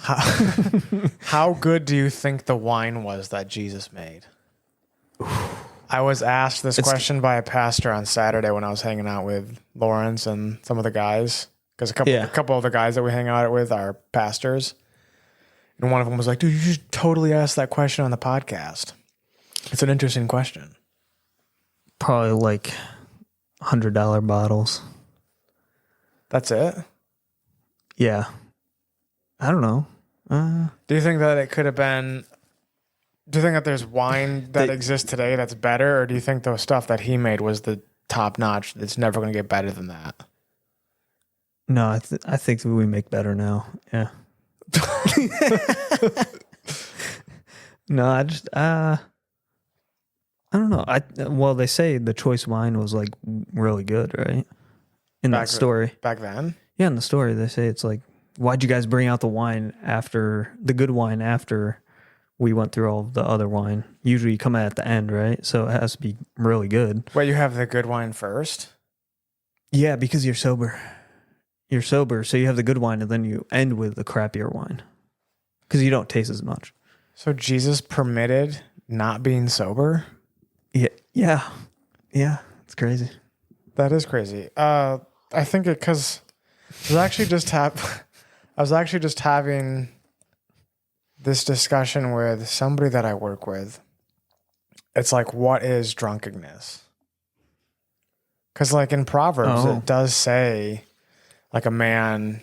How good do you think the wine was that Jesus made? I was asked this question by a pastor on Saturday when I was hanging out with Lawrence and some of the guys, because a couple of the guys that we hang out with are pastors. And one of them was like, dude, you should totally ask that question on the podcast. It's an interesting question. Probably like $100 bottles. That's it? Yeah. I don't know. Do you think that it could have been... Do you think that there's wine that exists today that's better, or do you think the stuff that he made was the top notch? It's never going to get better than that. No, I think we make better now. Yeah. No, I don't know. Well, they say the choice wine was like really good, right? In that story. Back then? Yeah, in the story they say it's like, why'd you guys bring out the wine after the good wine after we went through all the other wine? Usually you come at the end, right? So it has to be really good. Wait, you have the good wine first? Yeah, because you're sober. You're sober, so you have the good wine, and then you end with the crappier wine because you don't taste as much. So Jesus permitted not being sober? Yeah. It's crazy. That is crazy. I think it because I was actually just having this discussion with somebody that I work with. It's like, what is drunkenness? Because like in Proverbs, it does say like a man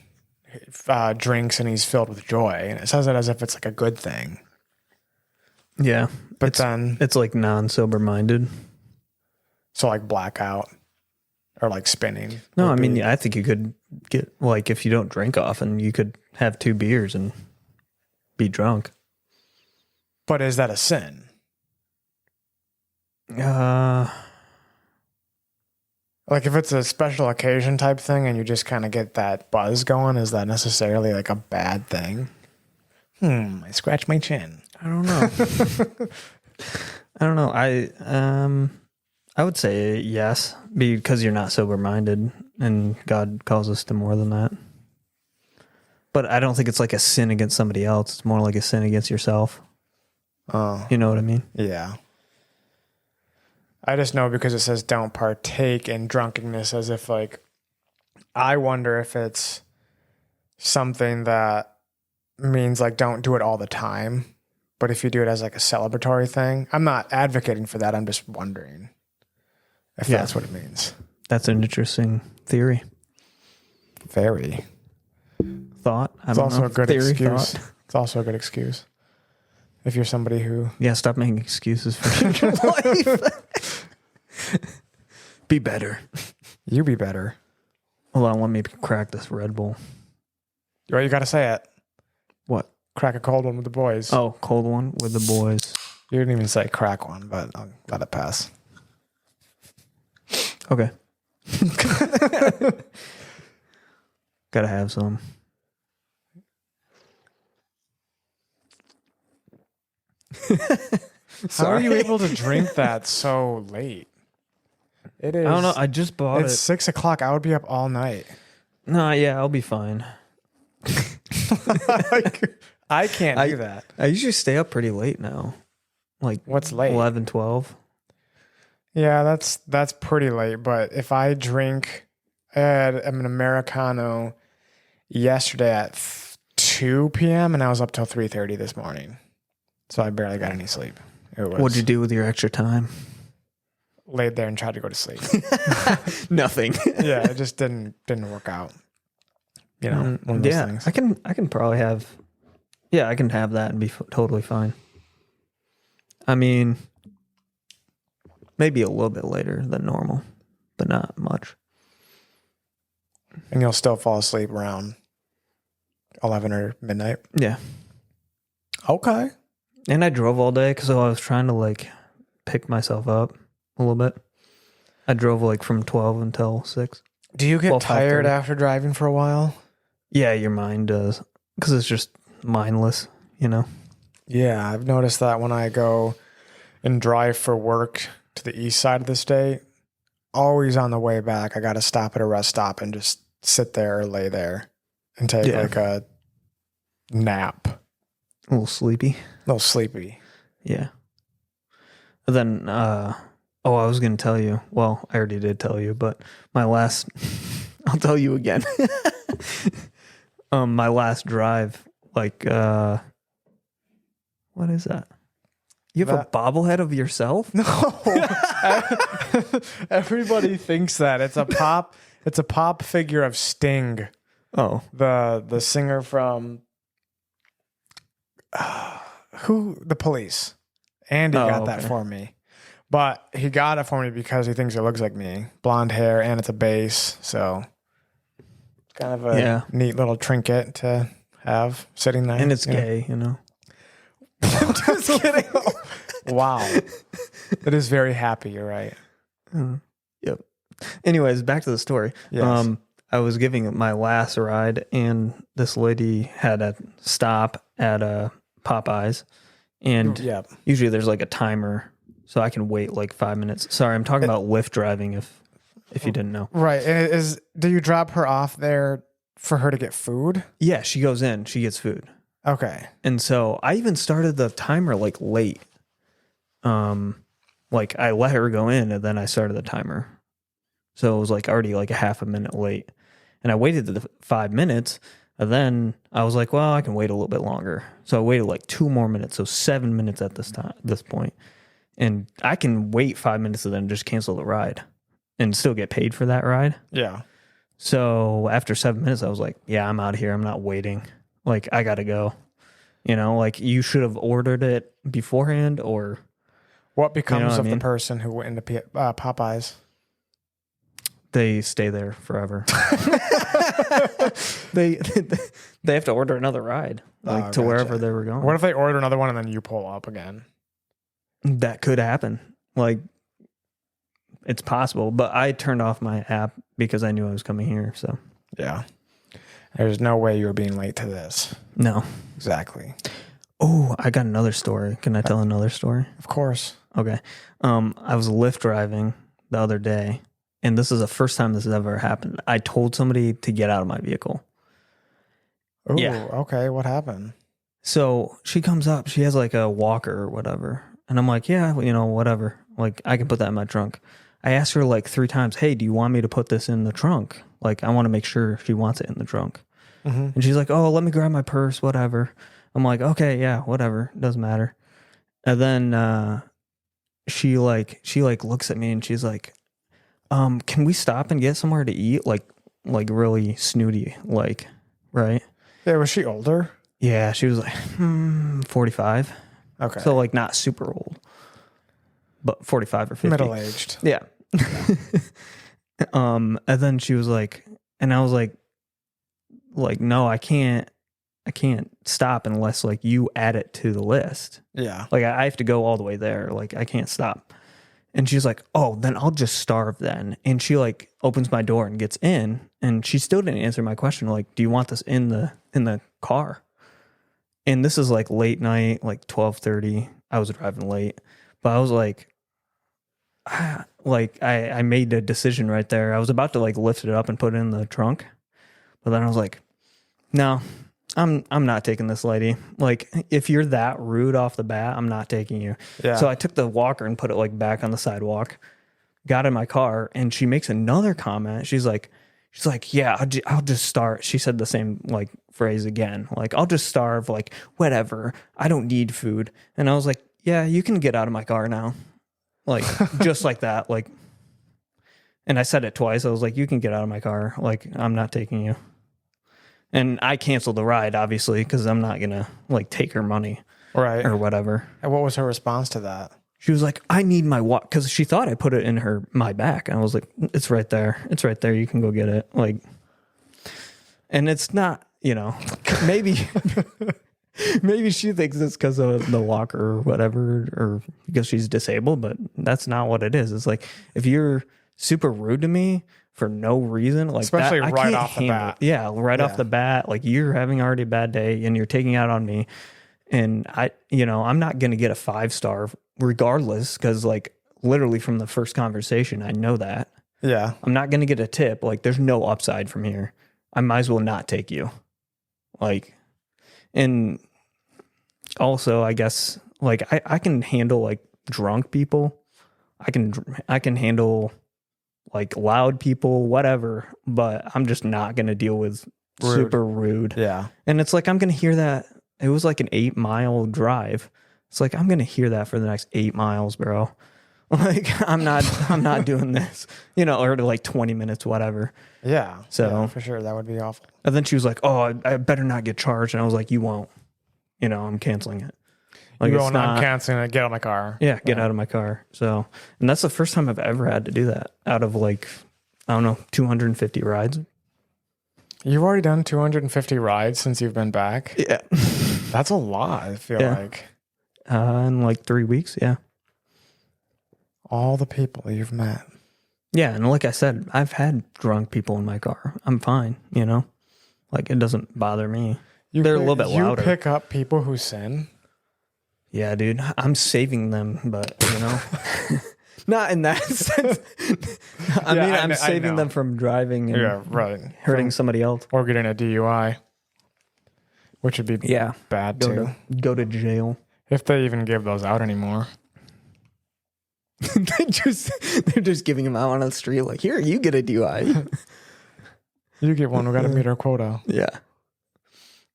drinks and he's filled with joy. And it says it as if it's like a good thing. Yeah. But then it's like non-sober minded. So like blackout or like spinning. No, I mean, I think you could get, like, if you don't drink often, you could have 2 beers and be drunk. But is that a sin? Like if it's a special occasion type thing and you just kind of get that buzz going, is that necessarily like a bad thing? I scratch my chin. I don't know. I don't know. I would say yes, because you're not sober minded and God calls us to more than that. But I don't think it's like a sin against somebody else. It's more like a sin against yourself. Oh. You know what I mean? Yeah. I just know because it says don't partake in drunkenness, as if like, I wonder if it's something that means like don't do it all the time. But if you do it as like a celebratory thing, I'm not advocating for that. I'm just wondering if that's what it means. That's an interesting theory. Very. Thought. It's also a good Theory, excuse. thought. It's also a good excuse. If you're somebody who... Yeah, stop making excuses for your life. Be better. You be better. Hold on, let me crack this Red Bull. Well, you got to say it. What? Crack a cold one with the boys. Oh, cold one with the boys. You didn't even say crack one, but I'll let it pass. Okay. Gotta have some. How are you able to drink that so late? It is. I don't know. I just bought it. It's 6 o'clock. I would be up all night. No, yeah, I'll be fine. I can't do that. I usually stay up pretty late now. Like, what's late? 11, 12. Yeah, that's pretty late. But if I drink, I had an Americano yesterday at 2 p.m. and I was up till 3:30 this morning. So I barely got any sleep. What'd you do with your extra time? Laid there and tried to go to sleep. Nothing. Yeah, it just didn't work out. You know, one of those things. I can probably have. Yeah, I can have that and be totally fine. I mean, maybe a little bit later than normal, but not much. And you'll still fall asleep around 11 or midnight? Yeah. Okay. And I drove all day because I was trying to like pick myself up a little bit. I drove like from 12 until 6. Do you get tired after driving for a while? Yeah, your mind does. Because it's just mindless, you know? Yeah, I've noticed that when I go and drive for work to the east side of the state, always on the way back, I got to stop at a rest stop and just sit there or lay there and take like a nap. A A little sleepy. little sleepy. Yeah. And then, I was going to tell you. Well, I already did tell you, but my last, I'll tell you again. My last drive, like, what is that? You have a bobblehead of yourself? No. Everybody thinks that. It's a pop figure of Sting. Oh. The singer from the Police. Andy got that for me. But he got it for me because he thinks it looks like me. Blonde hair and it's a bass, so it's kind of a neat little trinket to have sitting there. And it's gay, you know. I'm just kidding. Wow. It is very happy, you're right. Yep. Anyways, back to the story. Yes. I was giving my last ride, and this lady had a stop at a Popeyes, and usually there's like a timer, so I can wait like 5 minutes. Sorry, I'm talking about Lyft driving. If you didn't know, right? Do you drop her off there for her to get food? Yeah, she goes in, she gets food. Okay, and so I even started the timer like late. Like I let her go in, and then I started the timer. So it was like already like a half a minute late. And I waited the 5 minutes, and then I was like, well, I can wait a little bit longer. So I waited like 2 more minutes, so 7 minutes at this point. And I can wait 5 minutes and then just cancel the ride and still get paid for that ride. Yeah. So after 7 minutes, I was like, yeah, I'm out of here. I'm not waiting. Like, I got to go. You know, like you should have ordered it beforehand, or... What becomes of the person who went into Popeyes? They stay there forever. they have to order another ride, like to wherever they were going. What if they order another one and then you pull up again? That could happen. Like, it's possible. But I turned off my app because I knew I was coming here. So yeah, there's no way you were being late to this. No, exactly. Oh, I got another story. Can I tell another story? Of course. Okay. I was Lyft driving the other day, and this is the first time this has ever happened. I told somebody to get out of my vehicle. Oh, yeah. Okay. What happened? So she comes up. She has like a walker or whatever. And I'm like, yeah, you know, whatever. Like, I can put that in my trunk. I asked her like 3 times, hey, do you want me to put this in the trunk? Like, I want to make sure she wants it in the trunk. Mm-hmm. And she's like, oh, let me grab my purse, whatever. I'm like, okay, yeah, whatever. Doesn't matter. And then she looks at me and she's like, can we stop and get somewhere to eat? Like really snooty, like, right? Yeah, was she older? Yeah, she was like 45. Okay. So like not super old, but 45 or 50. Middle-aged. Yeah. And then she was like, and I was like, no, I can't stop unless like you add it to the list. Yeah. Like I have to go all the way there. Like I can't stop. And she's like, oh, then I'll just starve then. And she like opens my door and gets in, and she still didn't answer my question. Like, do you want this in the car? And this is like late night, like 12:30. I was driving late, but I was like, I made a decision right there. I was about to like lift it up and put it in the trunk, but then I was like, no, I'm not taking this lady. Like, if you're that rude off the bat, I'm not taking you. Yeah. So I took the walker and put it like back on the sidewalk, got in my car, and she makes another comment. She's like, yeah, I'll just starve. She said the same like phrase again. Like, I'll just starve, like, whatever. I don't need food. And I was like, yeah, you can get out of my car now. Like, just like that. Like, and I said it twice. I was like, you can get out of my car. Like, I'm not taking you. And I canceled the ride, obviously, because I'm not going to like take her money. Right. Or whatever. And what was her response to that? She was like, I need my walk, because she thought I put it in my back. And I was like, it's right there. It's right there. You can go get it. Like, and it's not, you know, maybe she thinks it's because of the walker or whatever, or because she's disabled, but that's not what it is. It's like, if you're super rude to me for no reason, like, especially that, right off the bat. Yeah, right off the bat. Like, you're having already a bad day and you're taking out on me. And I'm not going to get a 5-star regardless, because like literally from the first conversation, I know that. Yeah. I'm not going to get a tip. Like, there's no upside from here. I might as well not take you. Like, And also, I guess, like, I can handle like drunk people. I can handle like loud people, whatever, but I'm just not going to deal with super rude. Yeah. And it's like, I'm going to hear that. It was like an 8-mile drive. It's like, I'm going to hear that for the next 8 miles, bro. Like, I'm not doing this, you know, or like 20 minutes, whatever. Yeah. So yeah, for sure. That would be awful. And then she was like, oh, I better not get charged. And I was like, you won't, you know, I'm canceling it. Like, You won't, I'm canceling it. Get out of my car. Yeah, get out of my car. So, and that's the first time I've ever had to do that out of like, I don't know, 250 rides. You've already done 250 rides since you've been back? Yeah. That's a lot, I feel like. In like 3 weeks, yeah. All the people you've met. Yeah, and like I said, I've had drunk people in my car. I'm fine, you know? Like, it doesn't bother me. They're a little bit louder. You pick up people who sin? Yeah, dude. I'm saving them, but, you know? Not in that sense. I'm saving them from driving and hurting somebody else. Or getting a DUI, which would be bad too. Go to jail. If they even give those out anymore. They're just giving them out on the street like, here, you get a DUI. You get one. We got to meet our quota. Yeah.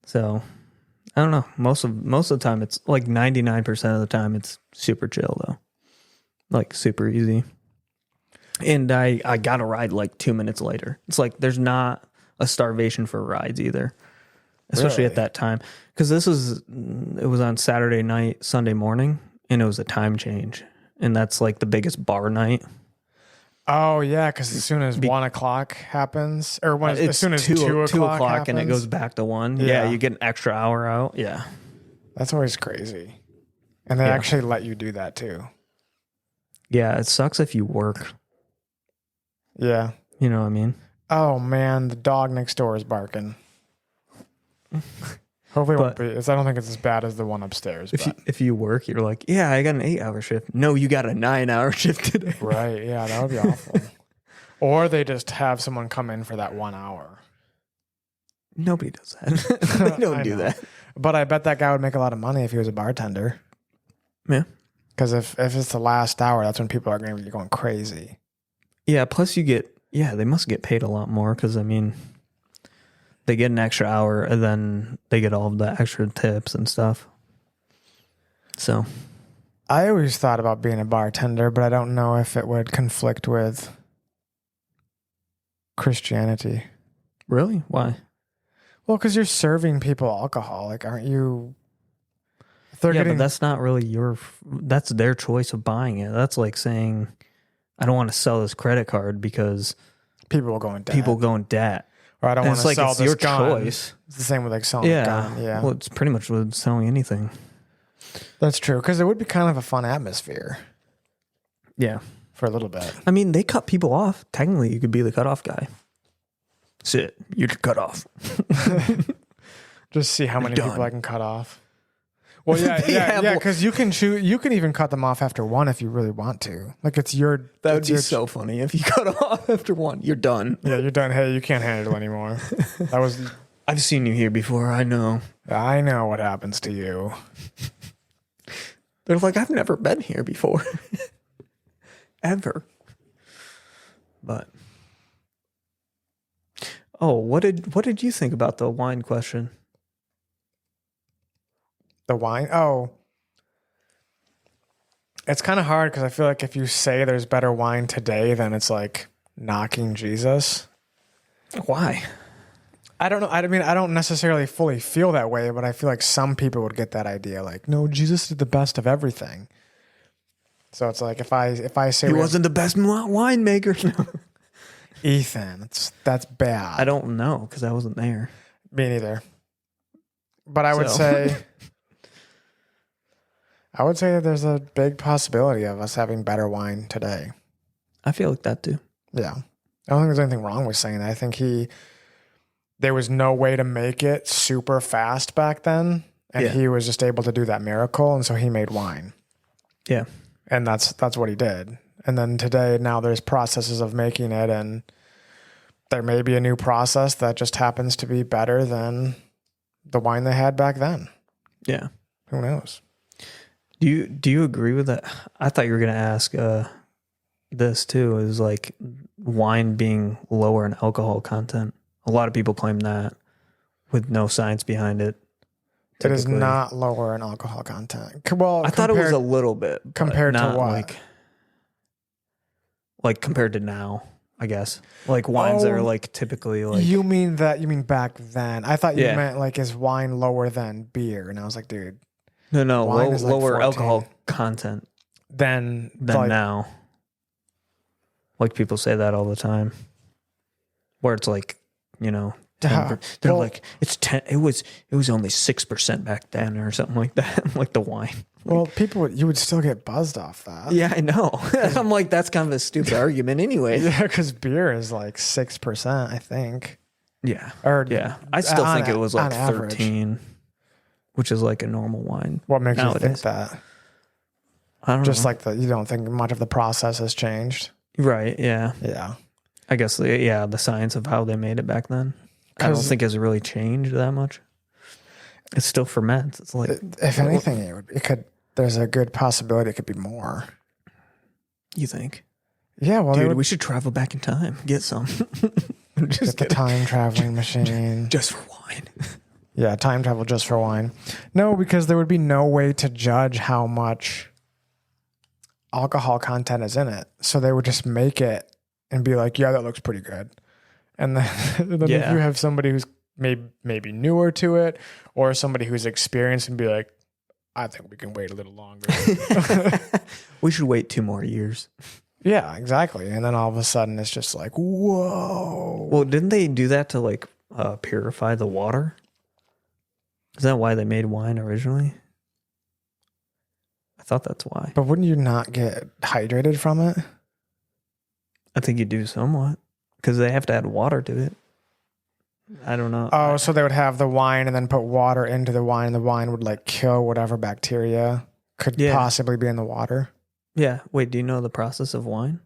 So, I don't know. Most of the time, it's like 99% of the time, it's super chill though. Like super easy. And I got a ride like 2 minutes later. It's like there's not a starvation for rides either, especially at that time. Because it was on Saturday night, Sunday morning, and it was a time change. And that's like the biggest bar night. Oh, yeah, because as soon as 1 o'clock happens, or as soon as 2 o'clock happens, and it goes back to 1, yeah, you get an extra hour out. Yeah. That's always crazy. And they actually let you do that too. Yeah, it sucks if you work. Yeah. You know what I mean? Oh, man, the dog next door is barking. Hopefully it won't be. I don't think it's as bad as the one upstairs. If you work, you're like, yeah, I got an 8-hour shift. No, you got a 9-hour shift today. Right, yeah, that would be awful. Or they just have someone come in for that 1 hour. Nobody does that. They don't do that. But I bet that guy would make a lot of money if he was a bartender. Yeah. Because if it's the last hour, that's when people are going to be going crazy. Yeah, plus they must get paid a lot more because, I mean, they get an extra hour and then they get all of the extra tips and stuff. So. I always thought about being a bartender, but I don't know if it would conflict with Christianity. Really? Why? Well, because you're serving people alcohol. Like, aren't you... But that's not really that's their choice of buying it. That's like saying, I don't want to sell this credit card because people will go in debt. Or I don't want to sell this gun. Choice. It's the same with like selling a gun. Yeah. Well, it's pretty much with selling anything. That's true. Because it would be kind of a fun atmosphere. Yeah. For a little bit. I mean, they cut people off. Technically, you could be the cutoff guy. Sit. You're cut off. Just see how many people I can cut off. Well, yeah, because you can even cut them off after 1 if you really want to. Like That would be so funny if you cut them off after 1. You're done. Yeah, you're done. Hey, you can't handle anymore. I've seen you here before. I know. I know what happens to you. They're like, I've never been here before, ever. But what did you think about the wine question? The wine? Oh. It's kind of hard because I feel like if you say there's better wine today, then it's like knocking Jesus. Why? I don't know. I mean, I don't necessarily fully feel that way, but I feel like some people would get that idea. Like, no, Jesus did the best of everything. So it's like if I say he wasn't the best winemaker. Ethan, that's bad. I don't know because I wasn't there. Me neither. But I would say... I would say that there's a big possibility of us having better wine today. I feel like that too. Yeah. I don't think there's anything wrong with saying that. I think there was no way to make it super fast back then. And he was just able to do that miracle. And so he made wine. Yeah. And that's what he did. And then today, now there's processes of making it. And there may be a new process that just happens to be better than the wine they had back then. Yeah. Who knows? Do you agree with that? I thought you were gonna ask this too. Is like wine being lower in alcohol content. A lot of people claim that with no science behind it. It is not lower in alcohol content. Well, I thought it was a little bit compared to what? Like compared to now, I guess. Like wines that are like typically like. You mean back then? I thought you meant like is wine lower than beer, and I was like, dude. No, wine is like lower 14 alcohol content than like, now. Like people say that all the time, where it's like, you know, 10, they're like it's 10. It was only 6% back then or something like that. Like the wine. Well, you would still get buzzed off that. Yeah, I know. I'm like, that's kind of a stupid argument, anyway. Yeah, because beer is like 6%, I think. Yeah, or yeah. I still think it was like 13, average. which is like a normal wine. What makes nowadays. you think that? I don't Just know. like you don't think much of the process has changed. Right, yeah. Yeah. I guess, the science of how they made it back then. I don't think it's really changed that much. It still ferments. It's like... If anything, it could... There's a good possibility it could be more. You think? Yeah, well... Dude, we should travel back in time. Get some. Get the time traveling machine. Just for wine. Yeah, time travel just for wine. No, because there would be no way to judge how much alcohol content is in it. So they would just make it and be like, yeah, that looks pretty good. And then, if you have somebody who's maybe newer to it or somebody who's experienced and be like, I think we can wait a little longer. We should wait 2 more years. Yeah, exactly. And then all of a sudden it's just like, whoa. Well, didn't they do that to like purify the water? Is that why they made wine originally? I thought that's why. But wouldn't you not get hydrated from it? I think you do somewhat because they have to add water to it. I don't know. Oh, so they would have the wine and then put water into the wine, and the wine would like kill whatever bacteria could possibly be in the water. Yeah. Wait, do you know the process of wine?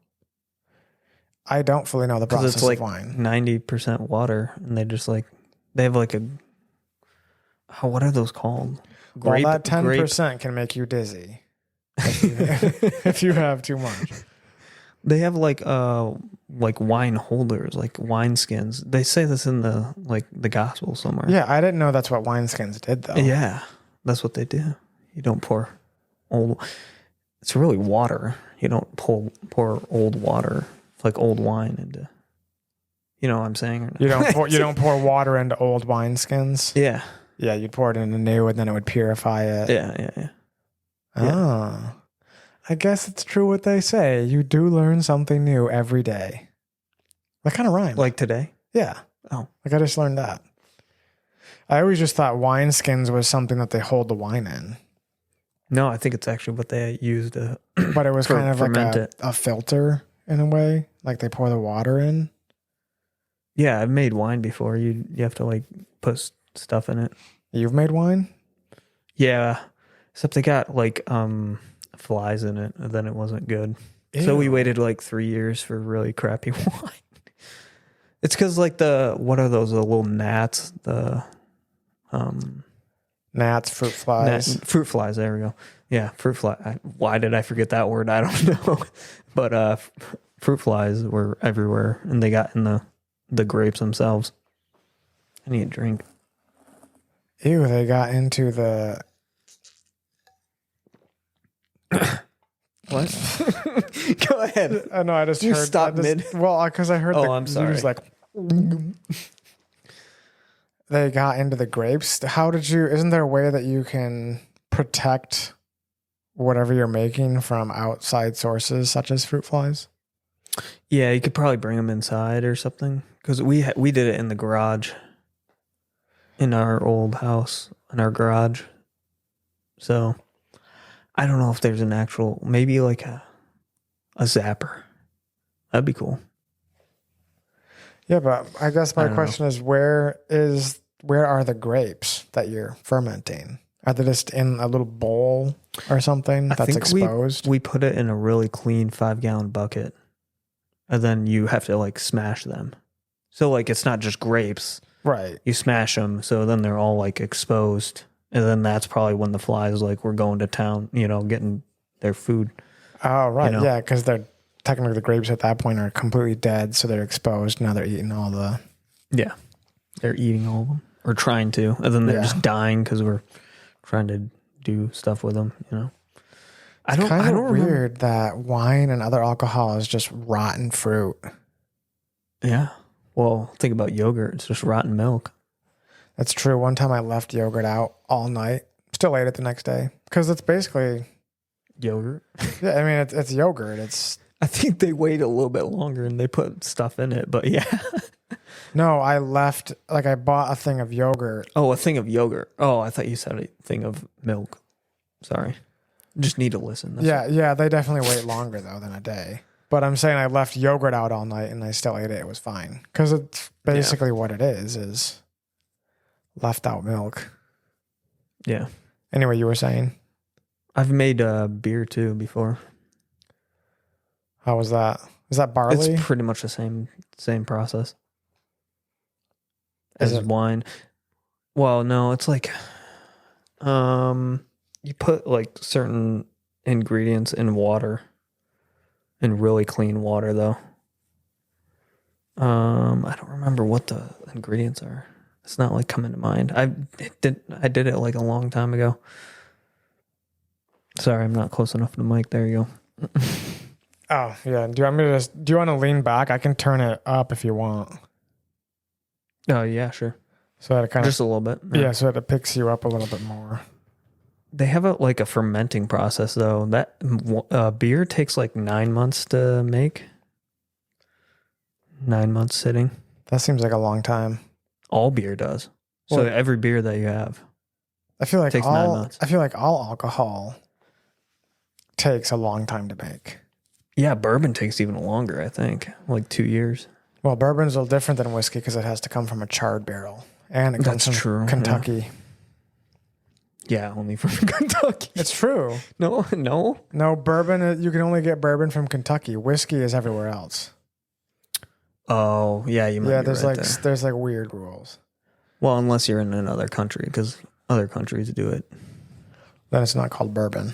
I don't fully know the process it's like of wine. 90% water, and they have like a... what are those called? Well, that 10% can make you dizzy if you have too much. They have like wine holders, like wine skins. They say this in the gospel somewhere. Yeah, I didn't know that's what wineskins did though. Yeah, that's what they do. You don't pour old. It's really water. You don't pour old water, like old wine into. You know what I'm saying? Or no? You don't pour water into old wineskins. Yeah. Yeah, you'd pour it into new, and then it would purify it. Yeah. Oh. I guess it's true what they say. You do learn something new every day. That kind of rhymes. Like today? Yeah. Oh. Like I just learned that. I always just thought wineskins was something that they hold the wine in. No, I think it's actually what they use to But it was kind of like it. a filter in a way. Like they pour the water in. Yeah, I've made wine before. You have to like put stuff in it. You've made wine? Yeah. Except they got like flies in it, and then it wasn't good. Ew. So we waited like 3 years for really crappy wine. It's because like what are those, the little gnats? The gnats, fruit flies. Fruit flies, there we go. Yeah, fruit fly. Why did I forget that word? I don't know. But fruit flies were everywhere, and they got in the grapes themselves. I need a drink. Ew, they got into the... What? Go ahead. I know, I just You heard... stopped mid. Well, because I heard I'm sorry. you was like... They got into the grapes. Isn't there a way that you can protect whatever you're making from outside sources such as fruit flies? Yeah, you could probably bring them inside or something. Because we did it in the garage. In our old house, in our garage. So, I don't know if there's an actual, maybe like a zapper. That'd be cool. Yeah, but I guess my question is, where are the grapes that you're fermenting? Are they just in a little bowl or something that's exposed? We put it in a really clean 5-gallon bucket. And then you have to like smash them. So like it's not just grapes. Right. You smash them, so then they're all like exposed, and then that's probably when the flies like we're going to town, getting their food. Oh, right. You know? Yeah, because they're technically the grapes at that point are completely dead, so they're exposed. Now they're eating all the. Yeah, they're eating all of them or trying to, and then they're just dying because we're trying to do stuff with them. I don't remember. Weird that wine and other alcohol is just rotten fruit. Yeah. Well, think about yogurt. It's just rotten milk. That's true. One time I left yogurt out all night. Still ate it the next day because it's basically Yogurt. Yeah, I mean it's yogurt. I think they wait a little bit longer and they put stuff in it, but yeah. No, I left I bought a thing of yogurt. Oh, a thing of yogurt. Oh, I thought you said a thing of milk. Sorry. Just need to listen. Yeah, they definitely wait longer though than a day. But I'm saying I left yogurt out all night and I still ate it. It was fine because it's basically what it is left out milk. Yeah. Anyway, you were saying? I've made beer too before. How was that? Is that barley? It's pretty much the same process as wine. Well, no, it's like you put like certain ingredients in water, in really clean water though. I don't remember what the ingredients are. It's not like coming to mind. I did it like a long time ago. Sorry, I'm not close enough to the mic. There you go. Oh, yeah. Do you want to lean back? I can turn it up if you want. Oh, yeah, sure. So that it kind just a little bit. Yeah, so that it picks you up a little bit more. They have a fermenting process though. That beer takes like 9 months to make. 9 months sitting. That seems like a long time. All beer does. So every beer that you have. I feel like takes 9 months. I feel like all alcohol takes a long time to make. Yeah, bourbon takes even longer, I think. Like 2 years. Well, bourbon's a little different than whiskey because it has to come from a charred barrel. And it comes from Kentucky. Yeah, only from Kentucky. It's true. No. No, bourbon, you can only get bourbon from Kentucky. Whiskey is everywhere else. Oh, yeah, you might be there's right there's like weird rules. Well, unless you're in another country, because other countries do it. Then it's not called bourbon.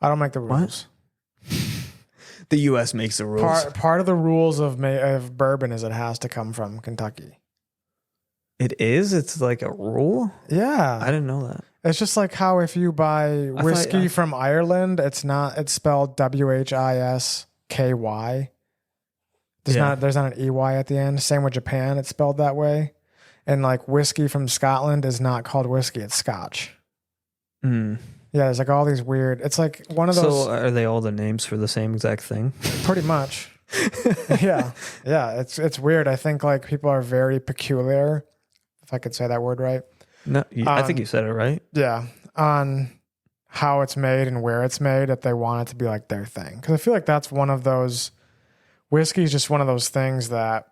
I don't make the rules. What? The U.S. makes the rules. Part of the rules of bourbon is it has to come from Kentucky. It is? It's like a rule? Yeah. I didn't know that. It's just like how if you buy whiskey from Ireland, it's spelled WHISKY. There's not an EY at the end. Same with Japan, it's spelled that way. And like whiskey from Scotland is not called whiskey, it's Scotch. Mm. Yeah, there's like all these weird. It's like one of those. So are they all the names for the same exact thing? Pretty much. Yeah. It's weird. I think like people are very peculiar, if I could say that word right. No, I think you said it right. Yeah, on how it's made and where it's made, that they want it to be like their thing. Because I feel like that's one of those. Whiskey is just one of those things that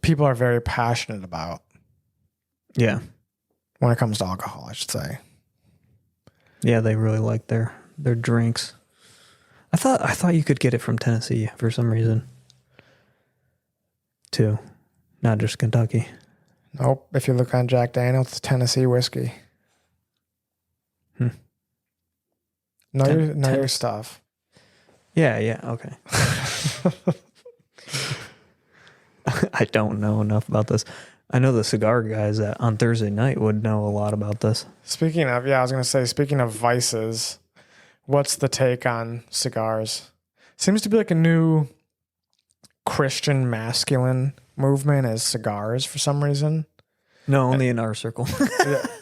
people are very passionate about. Yeah. When it comes to alcohol, I should say. Yeah, they really like their drinks. I thought you could get it from Tennessee for some reason. Too. Not just Kentucky. Nope. If you look on Jack Daniels, it's Tennessee whiskey. Know your stuff. Yeah, okay. I don't know enough about this. I know the cigar guys that on Thursday night would know a lot about this. Speaking of vices, what's the take on cigars? Seems to be like a new Christian masculine movement is cigars for some reason. No, only in our circle.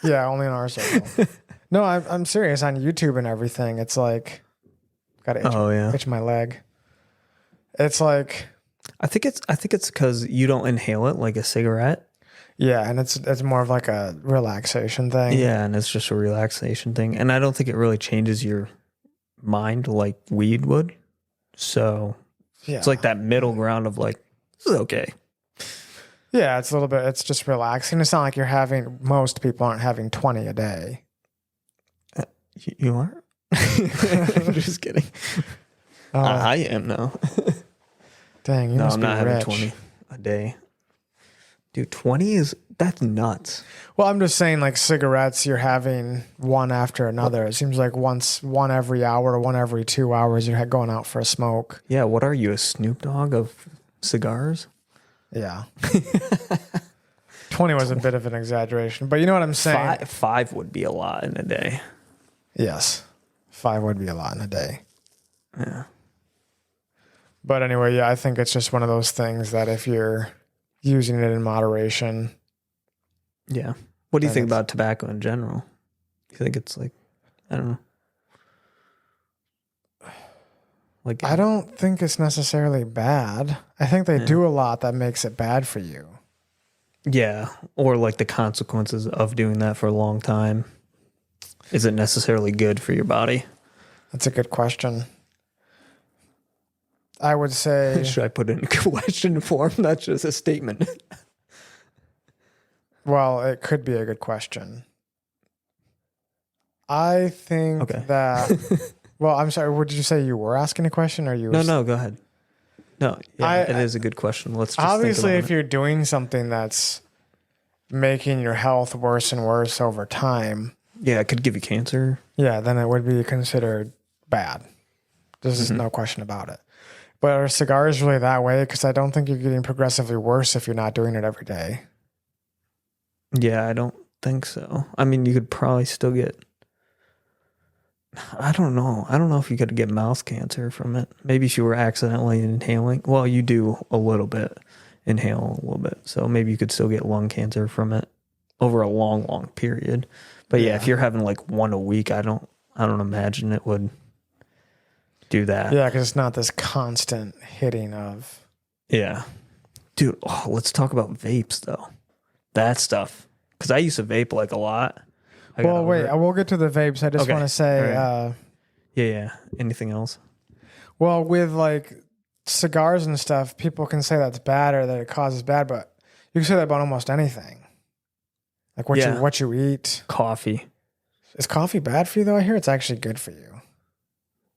yeah, only in our circle. No, I'm serious. On YouTube and everything, it's like gotta itch my leg. It's like I think it's because you don't inhale it like a cigarette. Yeah, and it's more of like a relaxation thing. Yeah, and it's just a relaxation thing, and I don't think it really changes your mind like weed would. So it's like that middle ground of like, this is okay. Yeah, it's a little bit. It's just relaxing. It's not like most people aren't having 20 a day. You are? I'm just kidding. I am now. Dang, you must I'm be not rich. having 20 a day. Dude, 20 that's nuts. Well, I'm just saying, like cigarettes, you're having one after another. It seems like one every hour, one every 2 hours, you're going out for a smoke. Yeah, what are you, a Snoop Dogg of cigars? Yeah. 20 was a bit of an exaggeration, but you know what I'm saying? Five would be a lot in a day. Yes. 5 would be a lot in a day. Yeah. But anyway, yeah, I think it's just one of those things that if you're using it in moderation. Yeah. What do you think about tobacco in general? You think it's like, I don't know. Like, I don't think it's necessarily bad. I think they do a lot that makes it bad for you. Yeah. Or like the consequences of doing that for a long time. Is it necessarily good for your body? That's a good question. I would say... Should I put it in question form? That's just a statement. Well, it could be a good question. I think that... Well, I'm sorry. What did you say? You were asking a question, or you? No, go ahead. No, yeah, it is a good question. Let's just obviously, think about if you're doing something that's making your health worse and worse over time, yeah, it could give you cancer. Yeah, then it would be considered bad. There's no question about it. But are cigars really that way? Because I don't think you're getting progressively worse if you're not doing it every day. Yeah, I don't think so. I mean, you could probably still get... I don't know. I don't know if you could get mouth cancer from it. Maybe if you were accidentally inhaling. Well, you do a little bit. Inhale a little bit. So maybe you could still get lung cancer from it over a long, long period. But yeah, if you're having like one a week, I don't imagine it would do that. Yeah, because it's not this constant hitting of... Yeah. Dude, let's talk about vapes, though. That stuff. Because I used to vape like a lot. Well, wait, I will get to the vapes. I just want to say... Right. Yeah. Anything else? Well, with like cigars and stuff, people can say that's bad or that it causes bad, but you can say that about almost anything. Like what you eat. Coffee. Is coffee bad for you, though? I hear it's actually good for you.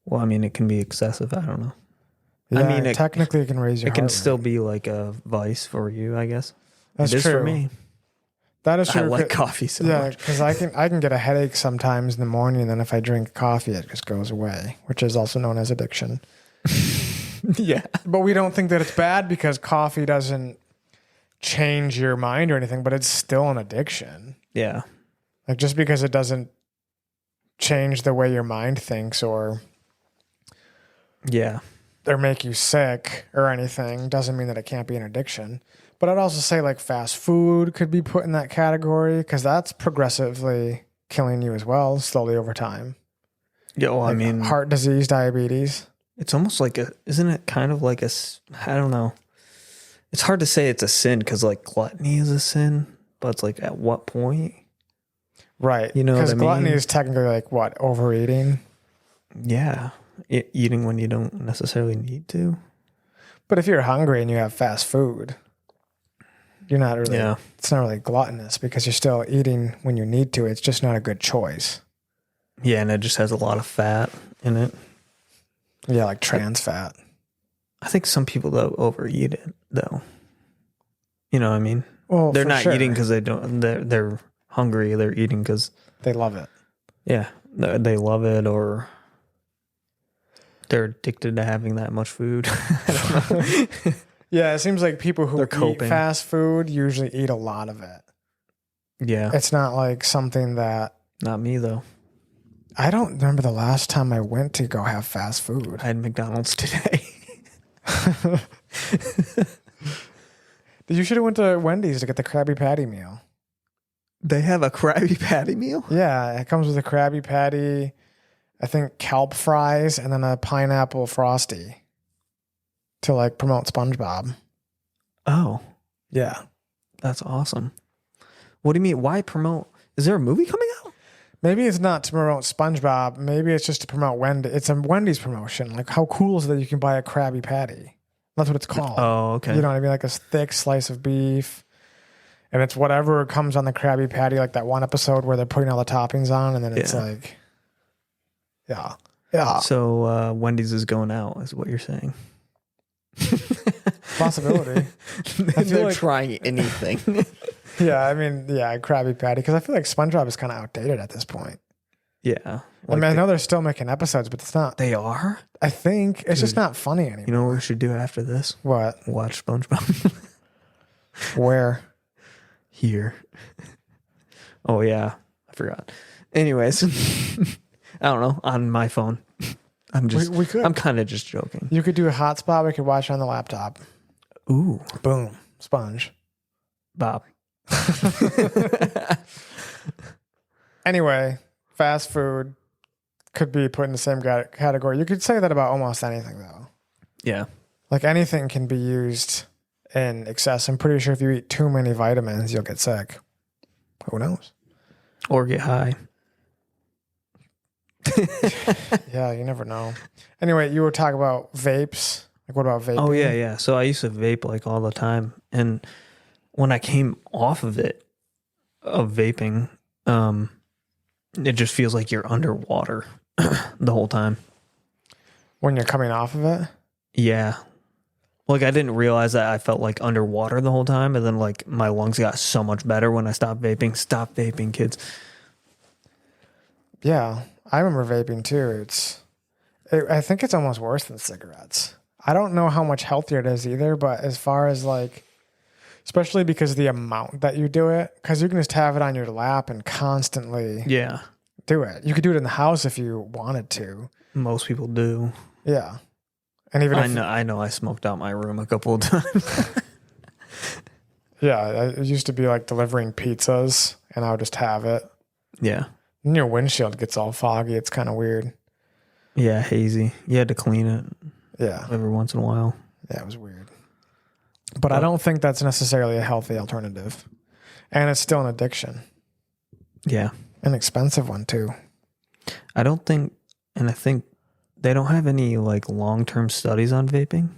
Well, I mean, it can be excessive. I don't know. Yeah, I mean, technically, it can raise your heart rate. It can still be like a vice for you, I guess. That's true. For me. That is true. I like coffee so much. Yeah, because I can get a headache sometimes in the morning, and then if I drink coffee, it just goes away, which is also known as addiction. Yeah. But we don't think that it's bad because coffee doesn't change your mind or anything, but it's still an addiction. Yeah. Like just because it doesn't change the way your mind thinks or make you sick or anything doesn't mean that it can't be an addiction. But I'd also say like fast food could be put in that category because that's progressively killing you as well, slowly over time. Yeah, well, like I mean... heart disease, diabetes. It's almost like isn't it kind of like I don't know. It's hard to say it's a sin because like gluttony is a sin, but it's like at what point? Right. You know what I mean? Because gluttony is technically like what? Overeating? Yeah. Eating when you don't necessarily need to. But if you're hungry and you have fast food... You're not really, it's not really gluttonous because you're still eating when you need to. It's just not a good choice. Yeah, and it just has a lot of fat in it. Yeah, like trans fat. I think some people though overeat it though. You know what I mean? Well, they're not eating because they're hungry. They're eating because they love it. Yeah, they love it, or they're addicted to having that much food. I don't know. Yeah, it seems like people who eat fast food usually eat a lot of it. Yeah. It's not like something that... Not me, though. I don't remember the last time I went to go have fast food. I had McDonald's today. You should have went to Wendy's to get the Krabby Patty meal. They have a Krabby Patty meal? Yeah, it comes with a Krabby Patty, I think kelp fries, and then a pineapple Frosty. To like promote SpongeBob. Oh. Yeah. That's awesome. What do you mean? Why promote? Is there a movie coming out? Maybe it's not to promote SpongeBob. Maybe it's just to promote Wendy's. It's a Wendy's promotion. Like how cool is it that you can buy a Krabby Patty? That's what it's called. Oh, okay. You know what I mean? Like a thick slice of beef. And it's whatever comes on the Krabby Patty, like that one episode where they're putting all the toppings on and then it's like, yeah. So Wendy's is going out is what you're saying. possibility. They're trying anything. Yeah, I mean, yeah, Krabby Patty, because I feel like SpongeBob is kind of outdated at this point. Yeah. I mean, I know they're still making episodes, but it's not. They are? I think it's just not funny anymore. You know what we should do after this? What? Watch SpongeBob. Where? Here. Oh, yeah. I forgot. Anyways, I don't know. On my phone. We could. I'm kind of just joking. You could do a hotspot. We could watch it on the laptop. Ooh. Boom. Sponge. Bob. Anyway, fast food could be put in the same category. You could say that about almost anything, though. Yeah. Like anything can be used in excess. I'm pretty sure if you eat too many vitamins, you'll get sick. Who knows? Or get high. Yeah, you never know. Anyway, you were talking about vapes. Like, what about vaping? Oh, yeah. So I used to vape like all the time. And when I came off of vaping, it just feels like you're underwater the whole time. When you're coming off of it? Yeah. Like I didn't realize that I felt like underwater the whole time. And then like my lungs got so much better when I stopped vaping. Stop vaping, kids. Yeah. I remember vaping too. I think it's almost worse than cigarettes. I don't know how much healthier it is either, but as far as like, especially because of the amount that you do it, because you can just have it on your lap and constantly do it. You could do it in the house if you wanted to. Most people do. Yeah. And even I know I smoked out my room a couple of times. Yeah. It used to be like delivering pizzas and I would just have it. Yeah. And your windshield gets all foggy. It's kind of weird. Yeah, hazy. You had to clean it. Yeah. Every once in a while. Yeah, it was weird. But I don't think that's necessarily a healthy alternative. And it's still an addiction. Yeah. An expensive one too. I think they don't have any like long-term studies on vaping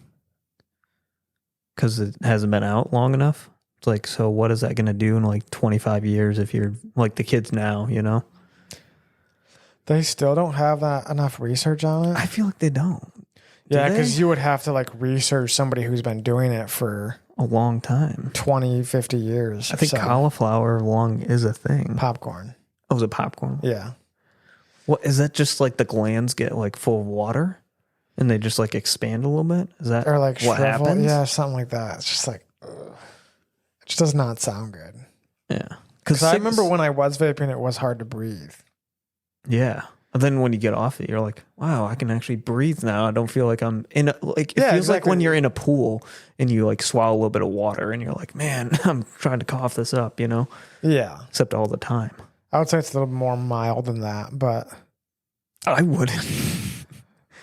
because it hasn't been out long enough. It's like, so what is that going to do in like 25 years if you're like the kids now, you know? They still don't have that enough research on it. I feel like they don't. Yeah, because you would have to like research somebody who's been doing it for a long time, 20, 50 years. I think cauliflower lung is a thing. Popcorn. Oh, is it popcorn? Yeah. What is that? Just like the glands get like full of water and they just like expand a little bit? Is that or like what shrivel? happens? Yeah, something like that. It's just like, ugh. It just does not sound good. Yeah. Because I remember when I was vaping, it was hard to breathe. Yeah. And then when you get off it, you're like, wow, I can actually breathe now. I don't feel like I'm in a, like, it feels like when you're in a pool and you like swallow a little bit of water and you're like, man, I'm trying to cough this up, you know? Yeah. Except all the time. I would say it's a little more mild than that, but I wouldn't.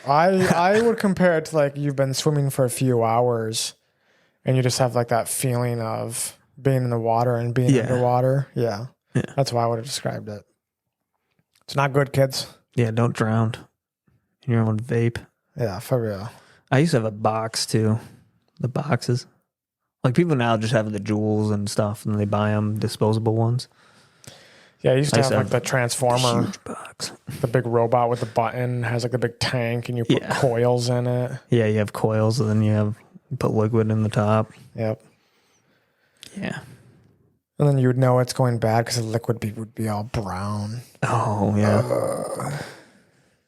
I would compare it to like you've been swimming for a few hours and you just have like that feeling of being in the water and being underwater. Yeah. That's why I would have described it. It's not good, kids. Yeah, don't drown in your own vape. Yeah, for real. I used to have a box too. The boxes. Like people now just have the jewels and stuff and they buy them disposable ones. Yeah, I used to have like the transformer. Huge box. The big robot with the button has like the big tank and you put coils in it. Yeah, you have coils and then you put liquid in the top. Yep. Yeah. And then you would know it's going bad because the liquid would be all brown. Oh, yeah.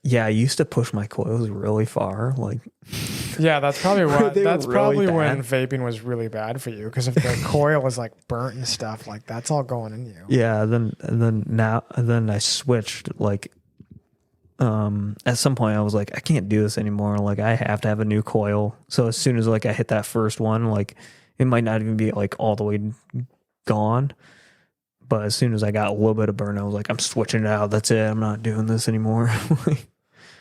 Yeah, I used to push my coils really far. Like, yeah, that's probably what. That's really probably bad. when vaping was really bad for you because if the coil was like burnt and stuff, like that's all going in you. Yeah, then I switched. Like, at some point I was like, I can't do this anymore. Like, I have to have a new coil. So as soon as like I hit that first one, like it might not even be like all the way gone. But as soon as I got a little bit of burn, I was like, I'm switching it out. That's it. I'm not doing this anymore.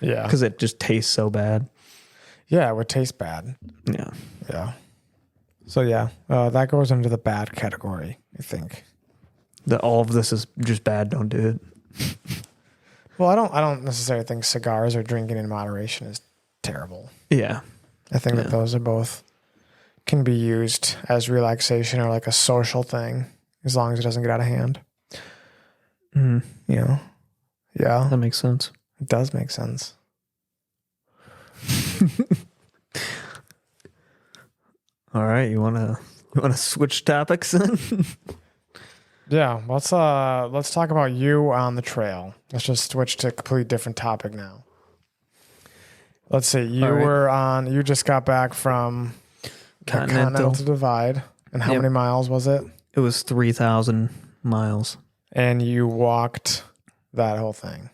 Yeah. Because it just tastes so bad. Yeah, it would taste bad. Yeah. Yeah. So yeah, that goes into the bad category, I think. All of this is just bad. Don't do it. Well, I don't necessarily think cigars or drinking in moderation is terrible. Yeah. I think that those are both can be used as relaxation or like a social thing as long as it doesn't get out of hand. Mm. You know? Yeah. That makes sense. It does make sense. All right, you wanna switch topics then? Yeah, let's talk about you on the trail. Let's just switch to a completely different topic now. Let's see. You just got back from the Continental Divide. And how many miles was it? It was 3,000 miles. And you walked that whole thing.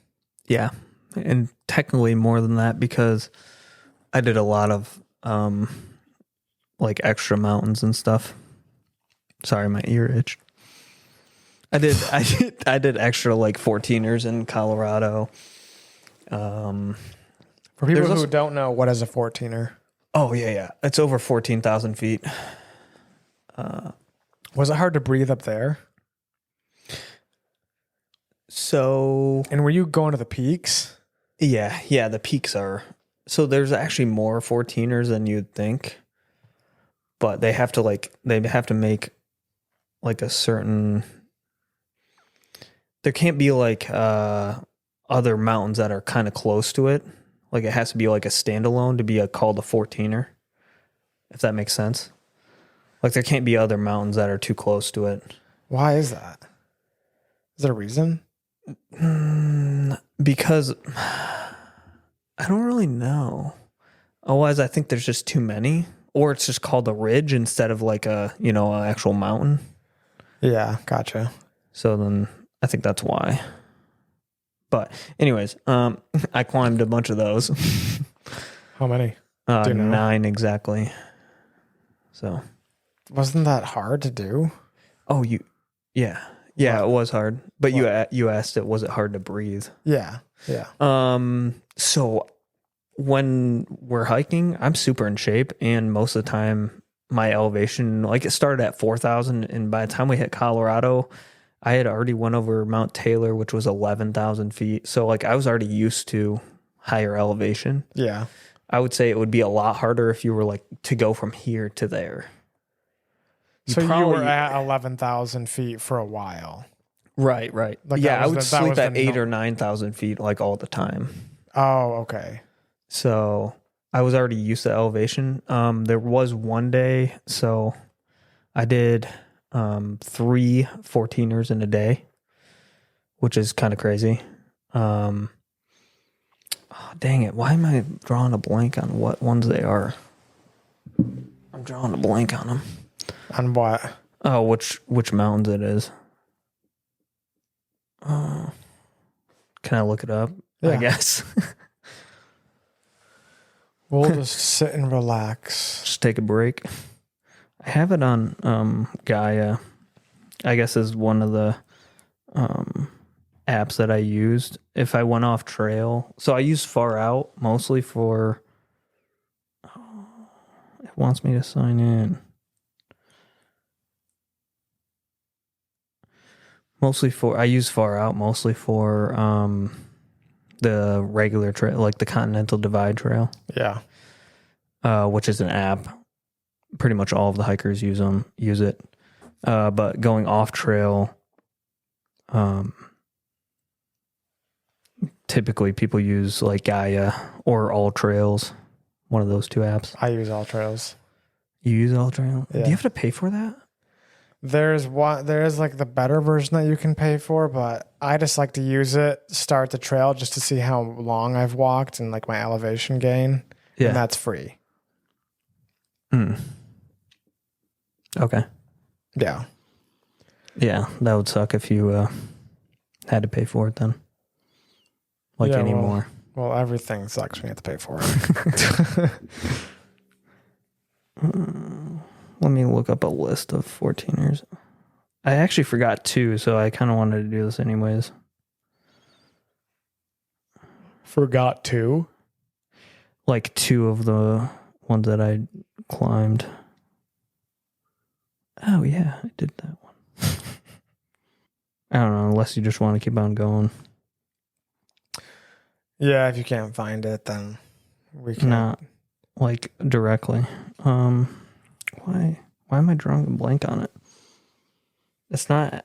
Yeah. And technically more than that because I did a lot of like extra mountains and stuff. Sorry, my ear itched. I did extra like 14ers in Colorado. For people who don't know, what is a 14er? Oh, yeah. It's over 14,000 feet. Was it hard to breathe up there? And were you going to the peaks? Yeah, the peaks are. So there's actually more 14ers than you'd think. But they have to make like a certain. There can't be like other mountains that are kind of close to it. Like it has to be like a standalone to be called a 14er, if that makes sense. Like there can't be other mountains that are too close to it. Why is that? Is there a reason? Because I don't really know. Otherwise, I think there's just too many, or it's just called a ridge instead of like an actual mountain. Yeah, gotcha. So then I think that's why. But anyways, I climbed a bunch of those. How many? 9 exactly. So wasn't that hard to do? Oh, yeah, it was hard. But you asked it, was it hard to breathe? Yeah. So when we're hiking, I'm super in shape, and most of the time my elevation, like it started at 4,000, and by the time we hit Colorado, I had already went over Mount Taylor, which was 11,000 feet. So like I was already used to higher elevation. Yeah. I would say it would be a lot harder if you were like to go from here to there. So you were at 11,000 feet for a while. Right. Like yeah, I would sleep at 8,000 or 9,000 feet like all the time. Oh, okay. So I was already used to elevation. There was one day, so I did 3 14ers in a day, which is kind of crazy. Oh, dang it. Why am I drawing a blank on what ones they are? I'm drawing a blank on them. On what? Oh, which mountains it is. Can I look it up? Yeah. I guess. We'll just sit and relax. Just take a break. I have it on Gaia. I guess is one of the apps that I used if I went off trail. So I use Far Out mostly for. It wants me to sign in. I use Far Out mostly for the regular trail, like the Continental Divide Trail. Yeah. Which is an app. Pretty much all of the hikers use it. But going off trail, typically people use like Gaia or All Trails, one of those two apps. I use All Trails. You use All Trail? Yeah. Do you have to pay for that? There is like the better version that you can pay for, but I just like to use it, start the trail just to see how long I've walked and like my elevation gain. Yeah. And that's free. Okay. Yeah. Yeah, that would suck if you had to pay for it then. Like anymore. Well, everything sucks when you have to pay for it. Let me look up a list of 14ers. I actually forgot 2, so I kind of wanted to do this anyways. Forgot 2? Like 2 of the ones that I climbed. Oh, yeah, I did that one. I don't know, unless you just want to keep on going. Yeah, if you can't find it, then we can. Not like directly. Why am I drawing a blank on it? It's not.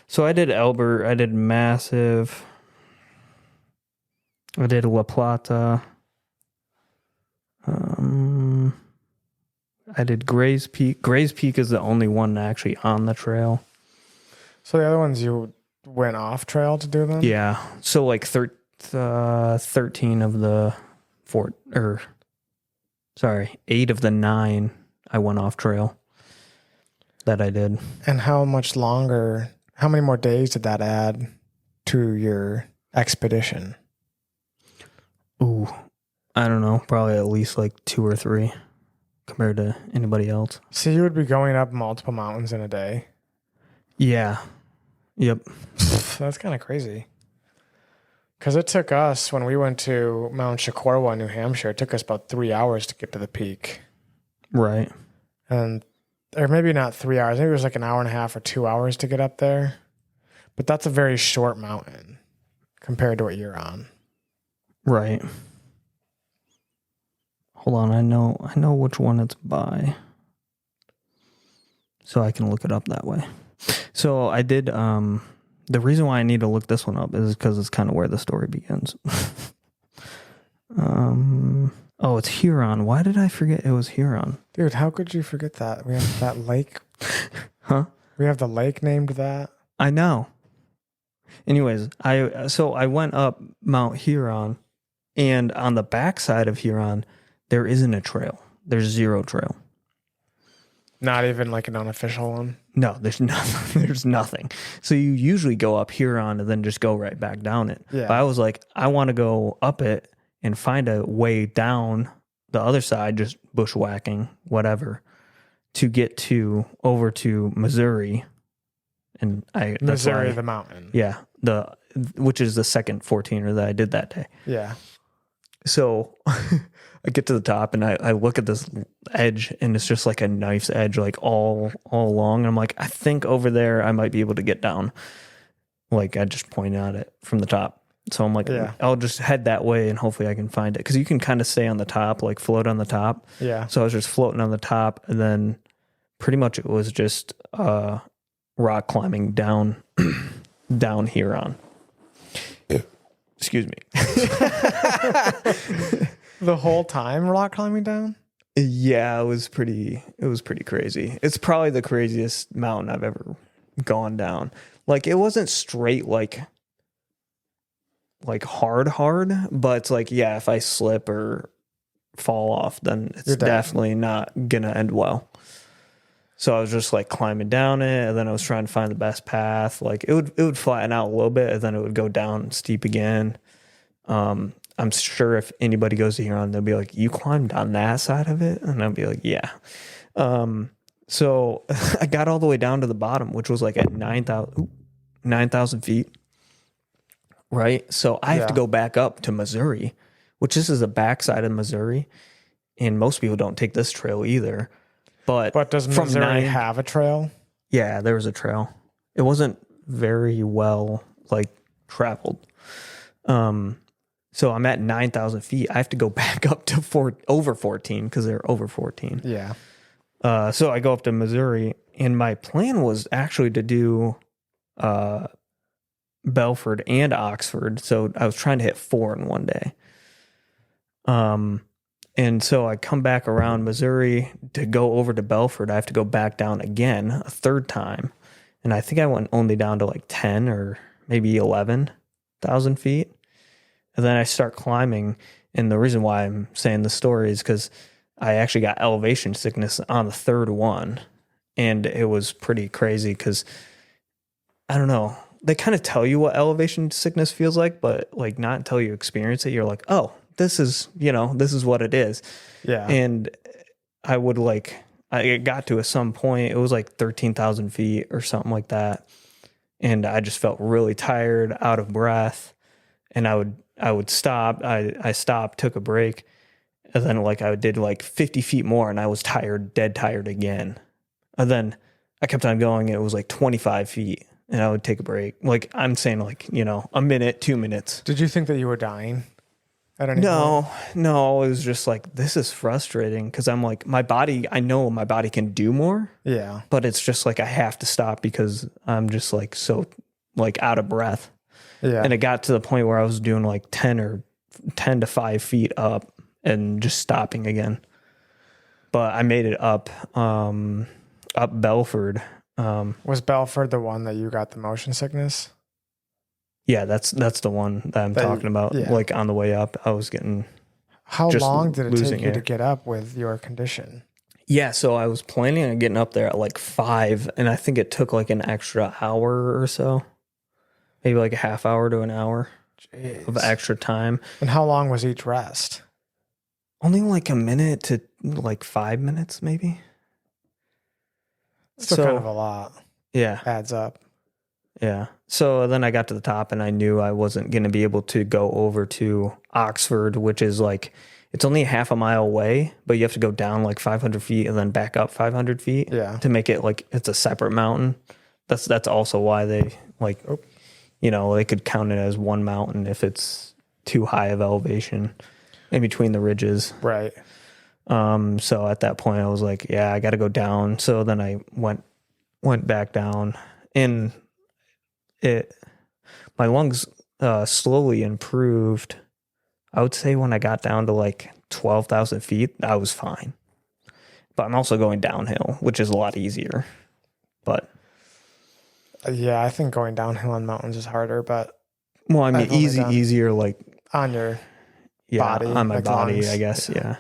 So I did Albert. I did Massive. I did La Plata. I did Gray's Peak. Gray's Peak is the only one actually on the trail. So the other ones you went off trail to do them? Yeah. So like 13 of the 8 of the 9 I went off trail that I did. And how many more days did that add to your expedition? Ooh, I don't know. Probably at least like 2 or 3 compared to anybody else. So you would be going up multiple mountains in a day? Yeah. Yep. That's kind of crazy. Because it took us, when we went to Mount Shakorwa, New Hampshire, it took us about 3 hours to get to the peak. Right. Or maybe not 3 hours. Maybe it was like an hour and a half or 2 hours to get up there. But that's a very short mountain compared to what you're on. Right. Hold on, I know which one it's by. So I can look it up that way. So I did the reason why I need to look this one up is because it's kind of where the story begins. Oh, it's Huron. Why did I forget it was Huron? Dude, how could you forget that? We have that lake. Huh? We have the lake named that. I know. Anyways, I went up Mount Huron, and on the backside of Huron, there isn't a trail. There's 0 trail. Not even like an unofficial one? No, there's nothing. There's nothing. So you usually go up Huron and then just go right back down it. Yeah. But I was like, I want to go up it and find a way down the other side, just bushwhacking, whatever, to get over to Missouri. And Missouri, the mountain. Yeah, which is the second 14er that I did that day. Yeah. So I get to the top and I look at this edge and it's just like a knife's edge, like all along. And I'm like, I think over there I might be able to get down. Like I just point at it from the top. So I'm like, yeah. I'll just head that way and hopefully I can find it. Because you can kind of stay on the top, like float on the top. Yeah. So I was just floating on the top and then pretty much it was just rock climbing down Huron. Excuse me. The whole time rock climbing down? Yeah, it was pretty crazy. It's probably the craziest mountain I've ever gone down. Like it wasn't straight like hard, but it's like, yeah, if I slip or fall off, then it's definitely not gonna end well. So I was just like climbing down it, and then I was trying to find the best path. Like it would flatten out a little bit, and then it would go down steep again. I'm sure if anybody goes to Huron, they'll be like, "You climbed on that side of it," and I'll be like, "Yeah." So I got all the way down to the bottom, which was like at 9,000 feet. Right. So I have to go back up to Missouri, which this is the backside of Missouri. And most people don't take this trail either. But does Missouri have a trail? Yeah, there was a trail. It wasn't very well traveled. So I'm at 9,000 feet. I have to go back up to over 14 because they're over 14. Yeah. So I go up to Missouri, and my plan was actually to do Belford and Oxford. So I was trying to hit 4 in one day. And so I come back around Missouri to go over to Belford. I have to go back down again a third time. And I think I went only down to 10 or maybe 11,000 feet. And then I start climbing. And the reason why I'm saying the story is because I actually got elevation sickness on the third one. And it was pretty crazy because, I don't know, they kind of tell you what elevation sickness feels like, but not until you experience it, you're like, oh, this is what it is. Yeah. And I would it got to at some point, it was 13,000 feet or something like that. And I just felt really tired, out of breath. And I would stop. I stopped, took a break. And then I did 50 feet more and I was tired, dead tired again. And then I kept on going. And it was 25 feet and I would take a break. I'm saying a minute, 2 minutes. Did you think that you were dying at any point? point? No. It was just this is frustrating because I'm my body, I know my body can do more. Yeah. But it's just I have to stop because I'm just so out of breath. Yeah. And it got to the point where I was doing 10 to 5 feet up and just stopping again. but I made it up Belford. Was Belford the one that you got the motion sickness? Yeah, that's the one that I'm talking about. yeah. Like on the way up, I was getting. How Just long did it take losing you to air. get up with your condition? Yeah, so I was planning on getting up there at like 5, and I think it took like an extra hour or so, maybe like a half hour to an hour of Jeez. extra time. And how long was each rest? Only like a minute to like 5 minutes, maybe. Still kind of a lot. Yeah, Adds up. yeah. So then I got to the top, and I knew I wasn't going to be able to go over to Oxford, which is like, it's only half a mile away, but you have to go down like 500 feet and then back up 500 feet Yeah. to make it like it's a separate mountain. That's also why they like, they could count it as one mountain if it's too high of elevation in between the ridges. Right. So at that point I was like, yeah, I got to go down. So then I went back down, and my lungs slowly improved. I would say when I got down to like 12,000 feet, I was fine. But I'm also going downhill, which is a lot easier. But Yeah, I think going downhill on mountains is harder, but well, I mean, I've only done- easier like on your body, on my like body, lungs. I guess. Yeah.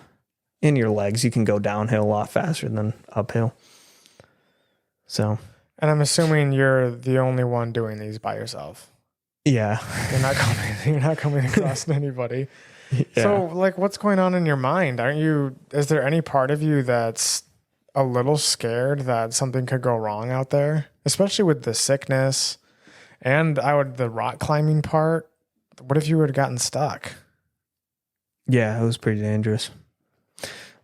In your legs, you can go downhill a lot faster than uphill. So, and I'm assuming you're the only one doing these by yourself. yeah. You're not coming across anybody. Yeah. So, like, what's going on in your mind? Is there any part of you that's a little scared that something could go wrong out there, especially with the sickness and the rock climbing part? What if you would have gotten stuck? Yeah, it was pretty dangerous.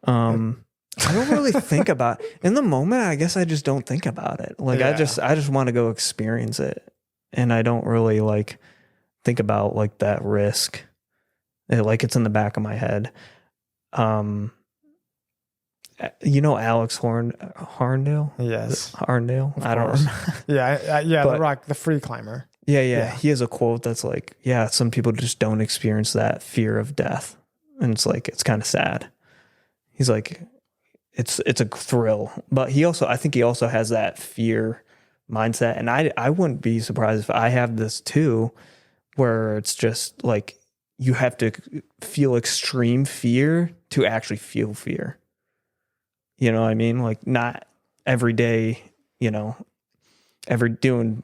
I don't really think about in the moment. I guess I just don't think about it. Like Yeah. I just want to go experience it, and I don't really like think about like that risk. Like it's in the back of my head. Alex Harndale? Yes. Harndale? Of I don't course. remember. Yeah. But- the free climber. Yeah. He has a quote that's like, yeah, some people just don't experience that fear of death. And it's like, it's kind of sad. He's like, it's a thrill. But I think he also has that fear mindset. And I wouldn't be surprised if I have this too, where it's just like, you have to feel extreme fear to actually feel fear. You know what I mean? Like not every day, every doing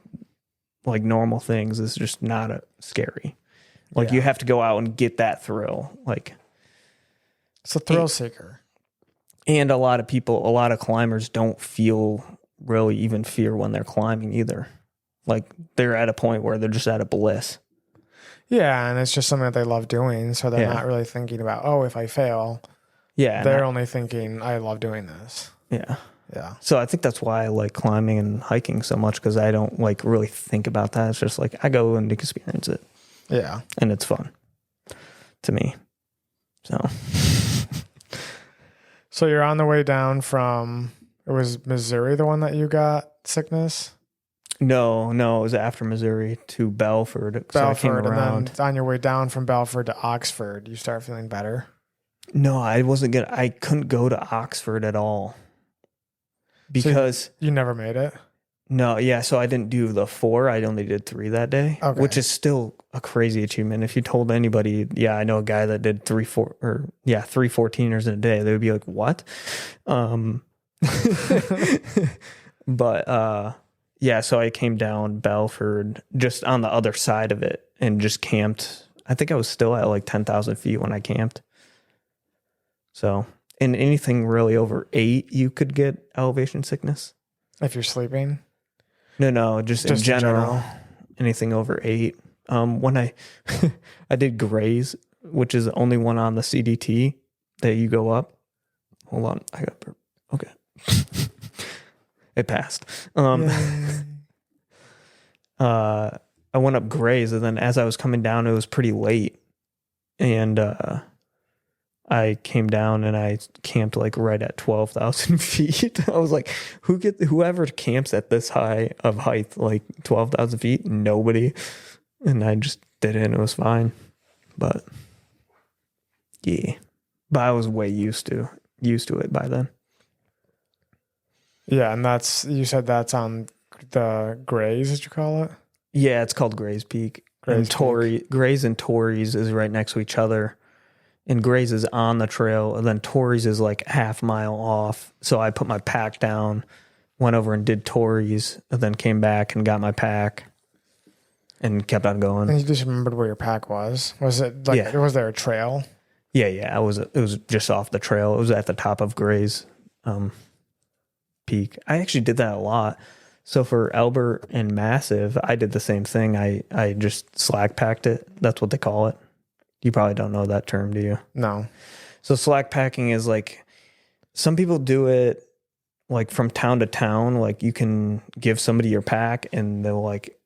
like normal things is just not scary. Like Yeah. you have to go out and get that thrill. Like, It's a thrill seeker. and a lot of climbers don't feel really even fear when they're climbing either. Like they're at a point where they're just at a bliss. Yeah, and it's just something that they love doing, so they're Yeah. not really thinking about, oh, if I fail. Yeah. They're only thinking, I love doing this. Yeah. Yeah. So I think that's why I like climbing and hiking so much, because I don't like really think about that. It's just like I go and experience it, Yeah. and it's fun to me. So So you're on the way down from, it was Missouri, the one that you got sickness? no, it was after Missouri to Belford. So I came Belford, around. and then on your way down from Belford to Oxford, you start feeling better. No, I wasn't good. I couldn't go to Oxford at all because You never made it? no, yeah. So I didn't do the 4. I only did 3 that day, Okay. which is still a crazy achievement. If you told anybody, yeah, I know a guy that did 3 14ers in a day, they would be like, what? But yeah, so I came down Belford just on the other side of it and just camped. I think I was still at like 10,000 feet when I camped. So, and anything really over 8, you could get elevation sickness. If you're sleeping? No, just in general. Anything over 8. When I did Grays, which is the only one on the CDT that you go up. Hold on, I got okay. It passed. I went up Grays, and then as I was coming down, it was pretty late, and I came down and I camped like right at 12,000 feet. I was like, whoever camps at this high of height, like 12,000 feet, nobody. And I just did it and it was fine. But yeah, but I was way used to used to it by then. Yeah, and you said that's on the Grays, did you call it? Yeah, it's called Gray's Peak. Gray's and Gray's and Torrey's is right next to each other. And Gray's is on the trail, and then Torrey's is like half mile off. So I put my pack down, went over and did Torrey's, and then came back and got my pack and kept on going. And you just remembered where your pack was? Was it like, Yeah. was there a trail? Yeah. It was just off the trail. It was at the top of Gray's Peak. I actually did that a lot. So for Albert and Massive, I did the same thing. I just slack packed it. That's what they call it. You probably don't know that term, do you? No. So slack packing is like, some people do it like from town to town. Like you can give somebody your pack and they'll like,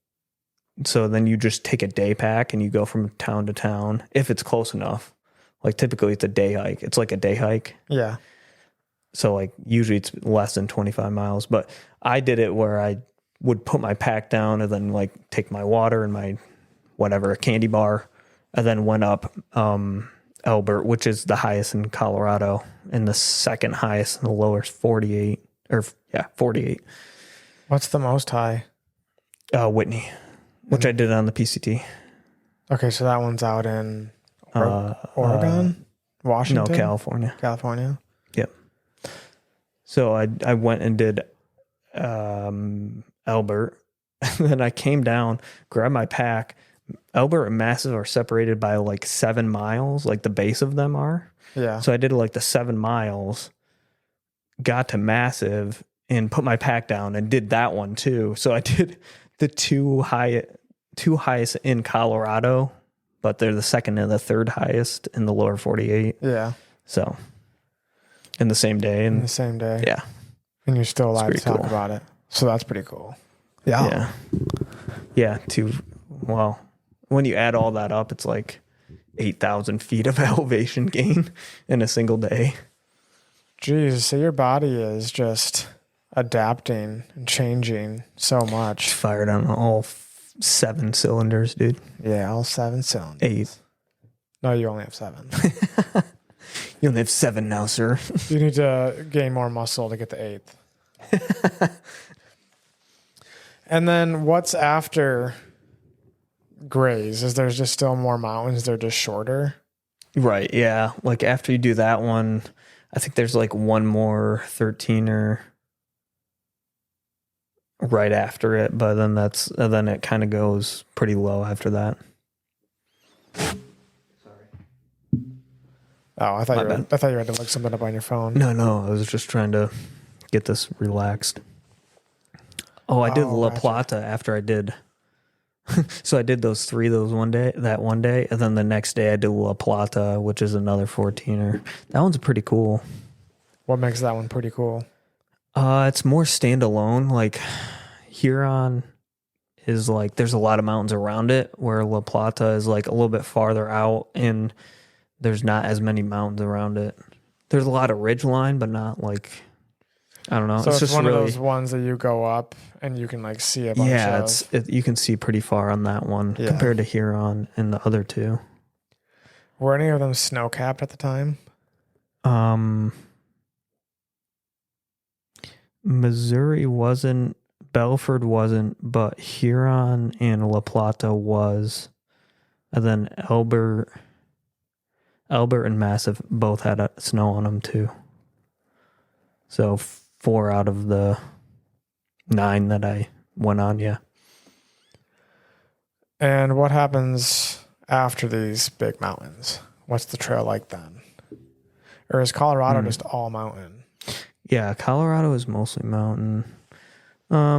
so then you just take a day pack and you go from town to town if it's close enough. Like typically it's a day hike. It's like a day hike. Yeah. So like usually it's less than 25 miles, but I did it where I would put my pack down and then like take my water and my whatever, a candy bar, and then went up Albert, which is the highest in Colorado, and the second highest in the lower 48 48. What's the most high? Whitney, which I did on the PCT. Okay, so that one's out in Oregon? Washington? No, California. California? Yep. So I went and did Albert, and then I came down, grabbed my pack. Albert and Massive are separated by like 7 miles, like the base of them are. Yeah. So I did like the 7 miles, got to Massive, and put my pack down and did that one too. So I did the two highest in Colorado, but they're the second and the third highest in the lower 48. Yeah. So in the same day. In the same day. Yeah. And you're still allowed to talk cool. about it. So that's pretty cool. Yeah. Yeah. Well, when you add all that up, it's like 8,000 feet of elevation gain in a single day. Jeez, so your body is just adapting and changing so much. Fired on all 7 cylinders, dude. Yeah, all 7 cylinders. 8. No, you only have 7. You only have 7 now, sir. You need to gain more muscle to get the 8th. And then what's after Grays? Is there just still more mountains? They're just shorter? Right, yeah. Like after you do that one, I think there's like one more 13er right after it, but then it kind of goes pretty low after that. Oh, I thought you had to look something up on your phone. No, I was just trying to get this relaxed. Oh, I did La Plata after I did. So I did those one day, and then the next day I did La Plata, which is another 14er. That one's pretty cool. What makes that one pretty cool? It's more standalone. Like Huron is like, there's a lot of mountains around it, where La Plata is like a little bit farther out and there's not as many mountains around it. There's a lot of ridgeline, but not like, I don't know. So it's just one really, of those ones that you go up and you can like see a bunch of. you can see pretty far on that one compared to Huron and the other two. Were any of them snow capped at the time? Missouri wasn't, Belford wasn't, but Huron and La Plata was. And then Albert and Massive both had snow on them too. So 4 out of the 9 that I went on, yeah. And what happens after these big mountains? What's the trail like then? Or is Colorado just all mountain? Yeah, Colorado is mostly mountain. I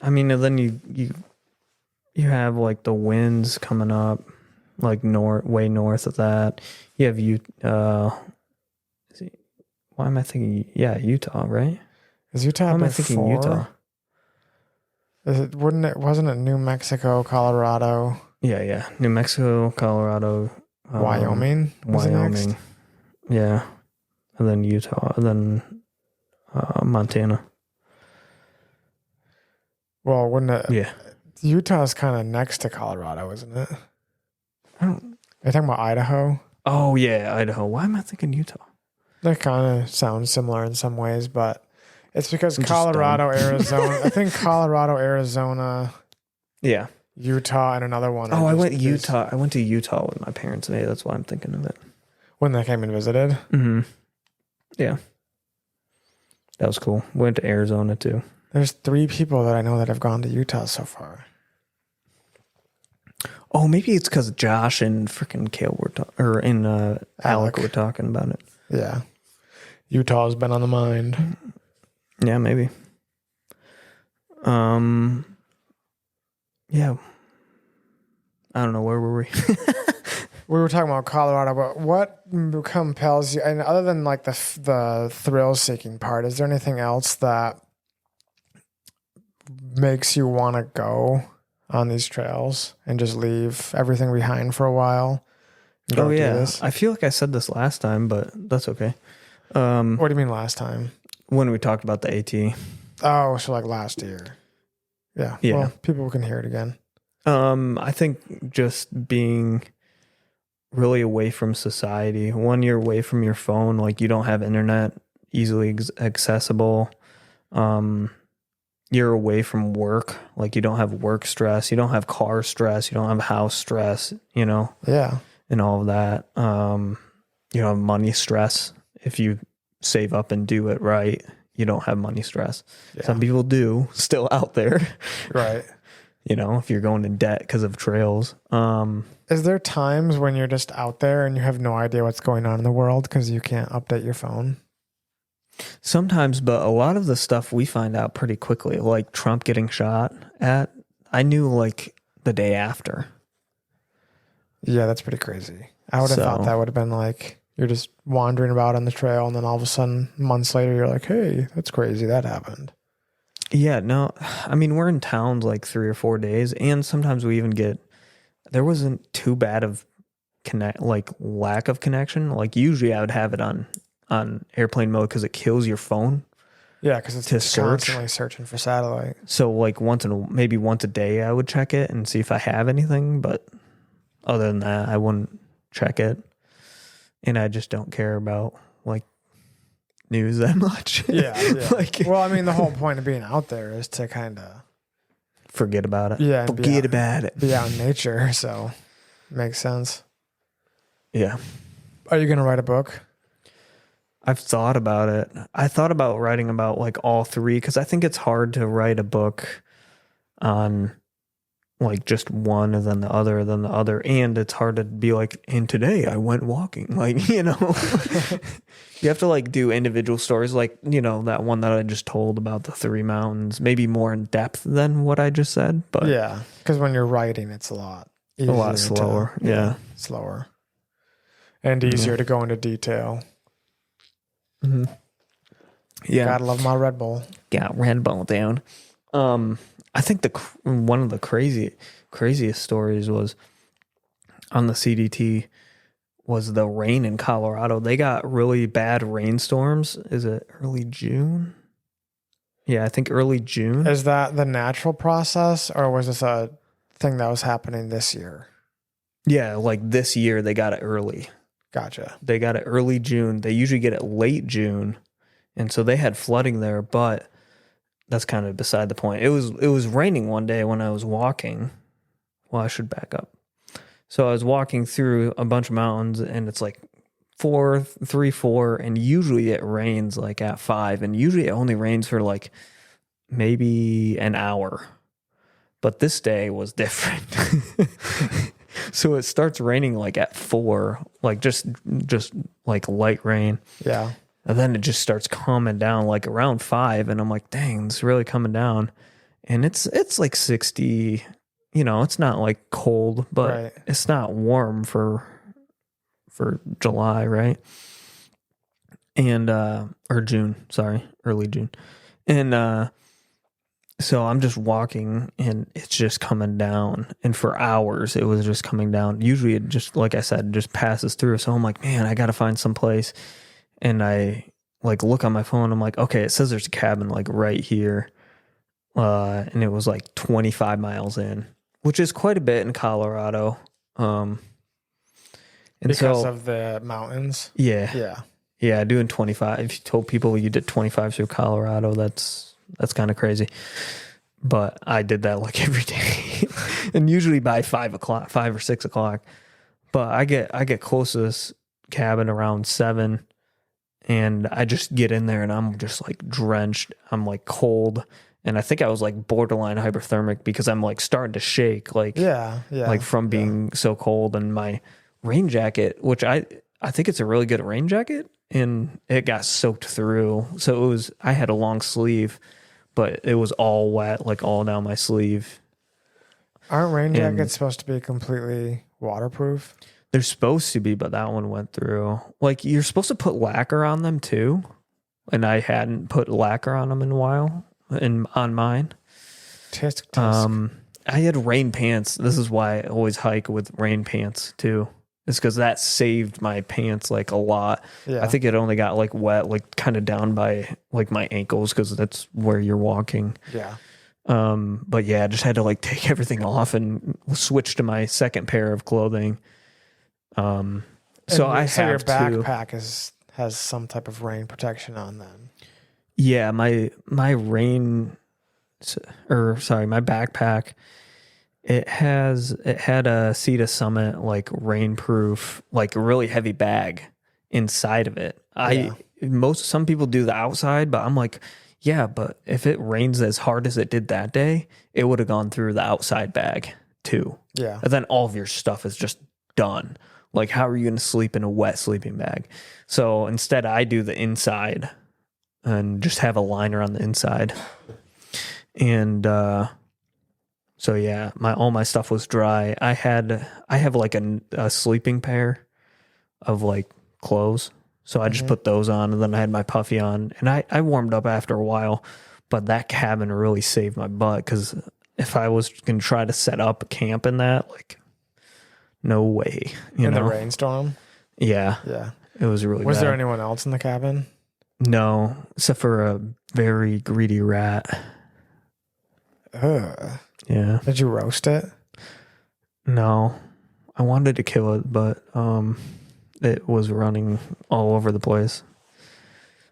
mean, and then you have like the winds coming up, like way north of that. You have why am I thinking? Yeah, Utah, right? Is Utah Why am I before? thinking Utah? Wasn't it New Mexico, Colorado? Yeah. New Mexico, Colorado, Wyoming? Was it next? Wyoming. Yeah. And then Utah, and then Montana. Well, wouldn't it? Yeah. Utah's kind of next to Colorado, isn't it? I don't. Are you talking about Idaho? Oh yeah, Idaho. Why am I thinking Utah? That kind of sounds similar in some ways, but it's because I'm just Colorado, Arizona. I think Colorado, Arizona, Yeah. Utah, and another one. Oh, are I just went these- Utah. I went to Utah with my parents. Maybe that's why I'm thinking of it. when they came and visited. Mm-hmm. Yeah. That was cool. Went to Arizona too. There's 3 people that I know that have gone to Utah so far. Oh, maybe it's because Josh and freaking Kale were Alec were talking about it. Yeah, Utah's been on the mind. Yeah, maybe. Yeah. I don't know, where were we? We were talking about Colorado, but what compels you? And other than like the thrill-seeking part, is there anything else that makes you want to go on these trails and just leave everything behind for a while? And go Oh do yeah. this? I feel like I said this last time, but that's okay. What do you mean last time? When we talked about the AT. Oh, so like last year. Yeah. Yeah. Well, people can hear it again. I think just being really away from society. One, you're away from your phone, like you don't have internet easily accessible. You're away from work, like you don't have work stress, you don't have car stress, you don't have house stress, Yeah. and all of that. You don't have money stress. If you save up and do it right, you don't have money stress. Yeah. Some people do still out there. Right. If you're going in debt because of trails. Is there times when you're just out there and you have no idea what's going on in the world because you can't update your phone? Sometimes, but a lot of the stuff we find out pretty quickly, like Trump getting shot at, I knew like the day after. Yeah, that's pretty crazy. I would have thought that would have been like you're just wandering about on the trail and then all of a sudden months later you're like, hey, that's crazy. That happened. Yeah, no, I mean, we're in towns like 3 or 4 days, and sometimes we even there wasn't too bad of lack of connection. Like usually I would have it on airplane mode because it kills your phone. Yeah, because it's to search. constantly searching for satellite. So like maybe once a day I would check it and see if I have anything, but other than that, I wouldn't check it. And I just don't care about like news that much. Yeah. Well, I mean, the whole point of being out there is to kind of forget about it. Yeah, forget about it. Be out in nature, so makes sense. Yeah. Are you gonna write a book? I've thought about it. I thought about writing about like all 3 because I think it's hard to write a book on like just one and then the other, and it's hard to be like, and today I went walking, like you have to like do individual stories, like that one that I just told about the 3 mountains, maybe more in depth than what I just said, but yeah, because when you're writing, it's a lot slower, slower and easier to go into detail. Mm-hmm. Yeah, gotta love my Red Bull. Got Red Bull down. I think one of the craziest stories was on the CDT was the rain in Colorado. They got really bad rainstorms. Is it early June? Yeah, I think early June. Is that the natural process, or was this a thing that was happening this year? Yeah, like this year they got it early. Gotcha. They got it early June. They usually get it late June, and so they had flooding there, but that's kind of beside the point. It was raining one day when I was walking. Well, I should back up. So I was walking through a bunch of mountains, and it's like 3, 4, and usually it rains like at 5, and usually it only rains for like maybe an hour. But this day was different. So it starts raining like at 4, like just like light rain. Yeah. And then it just starts calming down like around 5, and I'm like, dang, it's really coming down. And it's like 60, it's not like cold, but It's not warm for July, right? And or June, sorry, early June. And so I'm just walking and it's just coming down. And for hours it was just coming down. Usually it just, like I said, just passes through. So I'm like, man, I gotta find some place. And I like look on my phone. I'm like, okay, it says there's a cabin like right here. And it was like 25 miles in, which is quite a bit in Colorado. And because of the mountains. Yeah. Yeah, doing 25. If you told people you did 25 through Colorado, that's kind of crazy. But I did that like every day, and usually by 5 or 6 o'clock. But I get close to this cabin around 7, and I just get in there and I'm just like drenched. I'm like cold, and I think I was like borderline hyperthermic because I'm like starting to shake, like like from being so cold. And my rain jacket, which I think it's a really good rain jacket, and it got soaked through. So I had a long sleeve, but it was all wet, like all down my sleeve. Aren't rain jackets supposed to be completely waterproof? They're supposed to be, but that one went through. Like, you're supposed to put lacquer on them too, and I hadn't put lacquer on them in a while, on mine. Tisk, tisk. I had rain pants. This is why I always hike with rain pants too. It's because that saved my pants like a lot. Yeah. I think it only got like wet, like kind of down by like my ankles, because that's where you're walking. Yeah. But yeah, I just had to like take everything off and switch to my second pair of clothing. So your backpack has some type of rain protection on them. Yeah, my backpack, it had a Cedar Summit like rainproof, like really heavy bag inside of it. Some people do the outside, but I'm like, yeah, but if it rains as hard as it did that day, it would have gone through the outside bag too. Yeah. And then all of your stuff is just done. Like, how are you going to sleep in a wet sleeping bag? So instead, I do the inside and just have a liner on the inside. And so yeah, all my stuff was dry. I have like a sleeping pair of like clothes. So I just put those on, and then I had my puffy on, and I warmed up after a while. But that cabin really saved my butt, because if I was going to try to set up a camp in that, like, no way. In the rainstorm? Yeah. Yeah. It was really Was bad. there anyone else in the cabin? No, except for a very greedy rat. Ugh. Yeah. Did you roast it? No. I wanted to kill it, but it was running all over the place.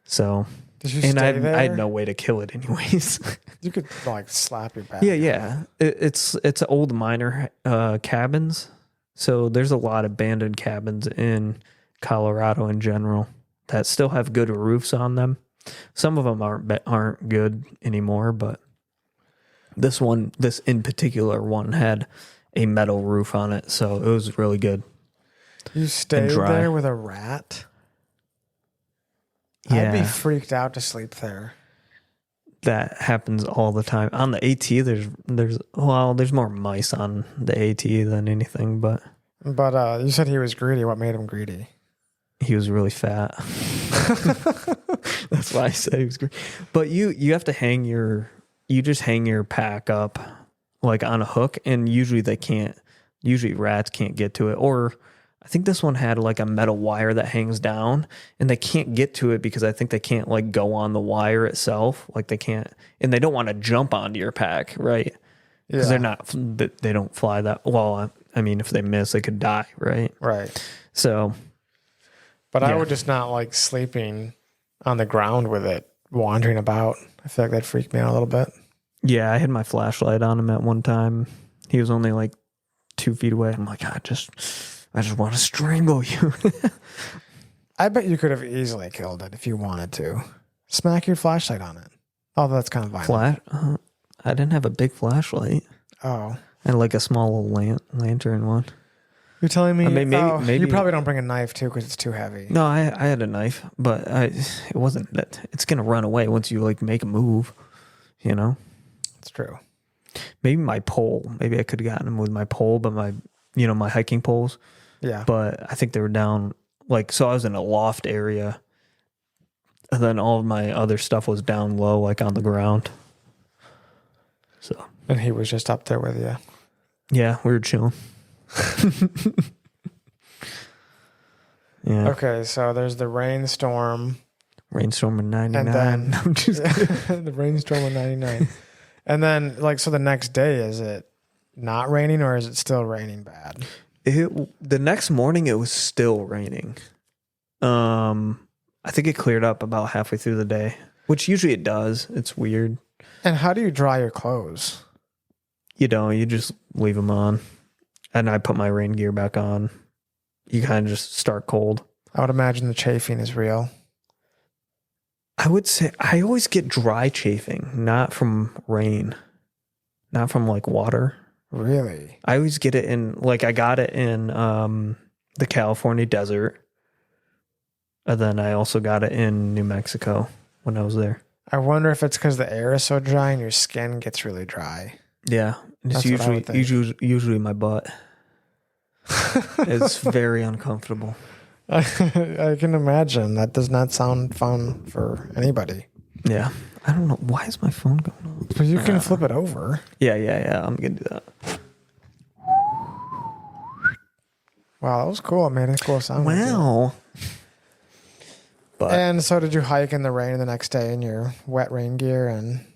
So, did you stay there? I had no way to kill it anyways. You could like slap your back. Yeah. It's old miner cabins. So there's a lot of abandoned cabins in Colorado in general that still have good roofs on them. Some of them aren't good anymore, but this in particular one had a metal roof on it, so it was really good. You stayed there with a rat? Yeah. I'd be freaked out to sleep there. That happens all the time. On the AT, there's more mice on the AT than anything, but you said he was greedy. What made him greedy? He was really fat. That's why I said he was greedy. But you have to hang your pack up like on a hook, and usually rats can't get to it. Or I think this one had like a metal wire that hangs down, and they can't get to it because I think they can't like go on the wire itself. Like they can't, and they don't want to jump onto your pack, right? Because they don't fly that well. I mean, if they miss, they could die, right? Right. So, but I would just not like sleeping on the ground with it wandering about. I feel like that freaked me out a little bit. Yeah, I had my flashlight on him at one time. He was only like 2 feet away. I'm like, I just want to strangle you. I bet you could have easily killed it if you wanted to. Smack your flashlight on it. Although that's kind of violent. I didn't have a big flashlight. Oh. I had like a small lantern one. You're telling me maybe you probably don't bring a knife too because it's too heavy. No, I had a knife, but it wasn't that. It's gonna run away once you like make a move, you know. It's true. Maybe my pole. Maybe I could have gotten him with my pole, but my hiking poles. Yeah. But I think they were down so I was in a loft area, and then all of my other stuff was down low, like on the ground. So. And he was just up there with you. Yeah, we were chilling. Yeah. Okay, so there's the rainstorm. Rainstorm in 99. And then I'm just the rainstorm in 99. And then so the next day, is it not raining or is it still raining bad? The next morning it was still raining. I think it cleared up about halfway through the day, which usually it does. It's weird. And how do you dry your clothes? You don't. You just leave them on. And I put my rain gear back on. You kind of just start cold. I would imagine the chafing is real. I would say I always get dry chafing, not from rain, not from like water. Really? I always get it in, like I got it in the California desert. And then I also got it in New Mexico when I was there. I wonder if it's because the air is so dry and your skin gets really dry. Yeah. It's usually my butt. It's very uncomfortable. I can imagine. That does not sound fun for anybody. Yeah. I don't know. Why is my phone going on? But you can flip it over. Yeah. I'm going to do that. Wow, that was cool. It made a cool sound. Wow. But, and so did you hike in the rain the next day in your wet rain gear? And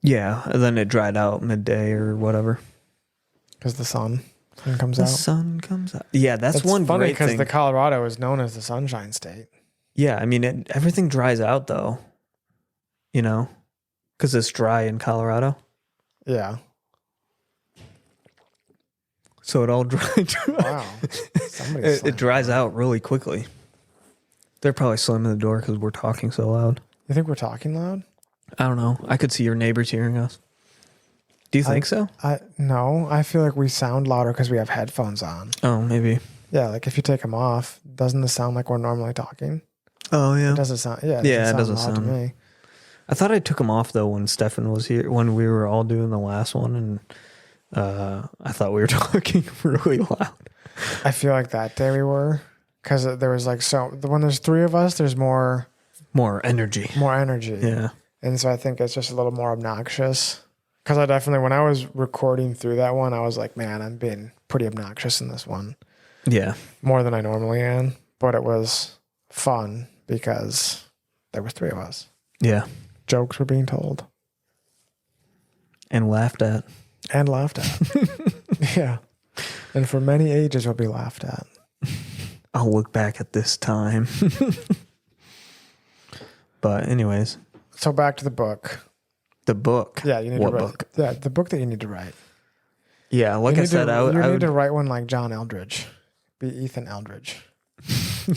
yeah. And then it dried out midday or whatever. Because the sun comes out. The sun comes out. Yeah, that's it's one funny great thing. because the Colorado is known as the Sunshine State. Yeah, I mean, everything dries out though, you know, because it's dry in Colorado. Yeah. So it all dries. Wow. It dries out really quickly. They're probably slamming the door because we're talking so loud. You think we're talking loud? I don't know. I could see your neighbors hearing us. Do you think so? No, I feel like we sound louder because we have headphones on. Oh, maybe. Yeah, like if you take them off, doesn't it sound like we're normally talking? Oh, yeah. It doesn't sound. Yeah, it doesn't loud sound to me. I thought I took them off though when Stefan was here, when we were all doing the last one, and I thought we were talking really loud. I feel like that day we were, because there was like when there's three of us, there's more energy. More energy. Yeah. And so I think it's just a little more obnoxious. Because I definitely, when I was recording through that one, I was like, man, I'm being pretty obnoxious in this one. Yeah. More than I normally am. But it was fun because there was three of us. Yeah. Jokes were being told. And laughed at. And laughed at. Yeah. And for many ages will be laughed at. I'll look back at this time. But anyways. So back to the book. The book. Yeah, you need what to write. Book? Yeah, the book that you need to write. Yeah, like I said, I need would to write one like John Eldridge. Be Ethan Eldridge.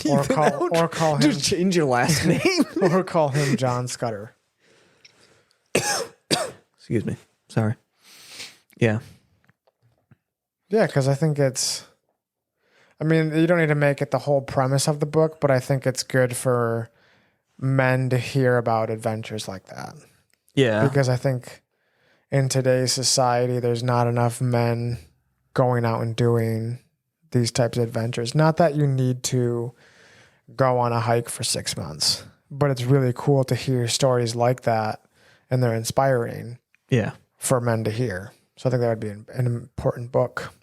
Or call him. Just change your last name. Or call him John Scudder. Excuse me. Sorry. Yeah. Yeah, because I think it's. I mean, you don't need to make it the whole premise of the book, but I think it's good for men to hear about adventures like that. Yeah. Because I think in today's society, there's not enough men going out and doing these types of adventures. Not that you need to go on a hike for 6 months, but it's really cool to hear stories like that, and they're inspiring. Yeah. For men to hear. So I think that would be an important book.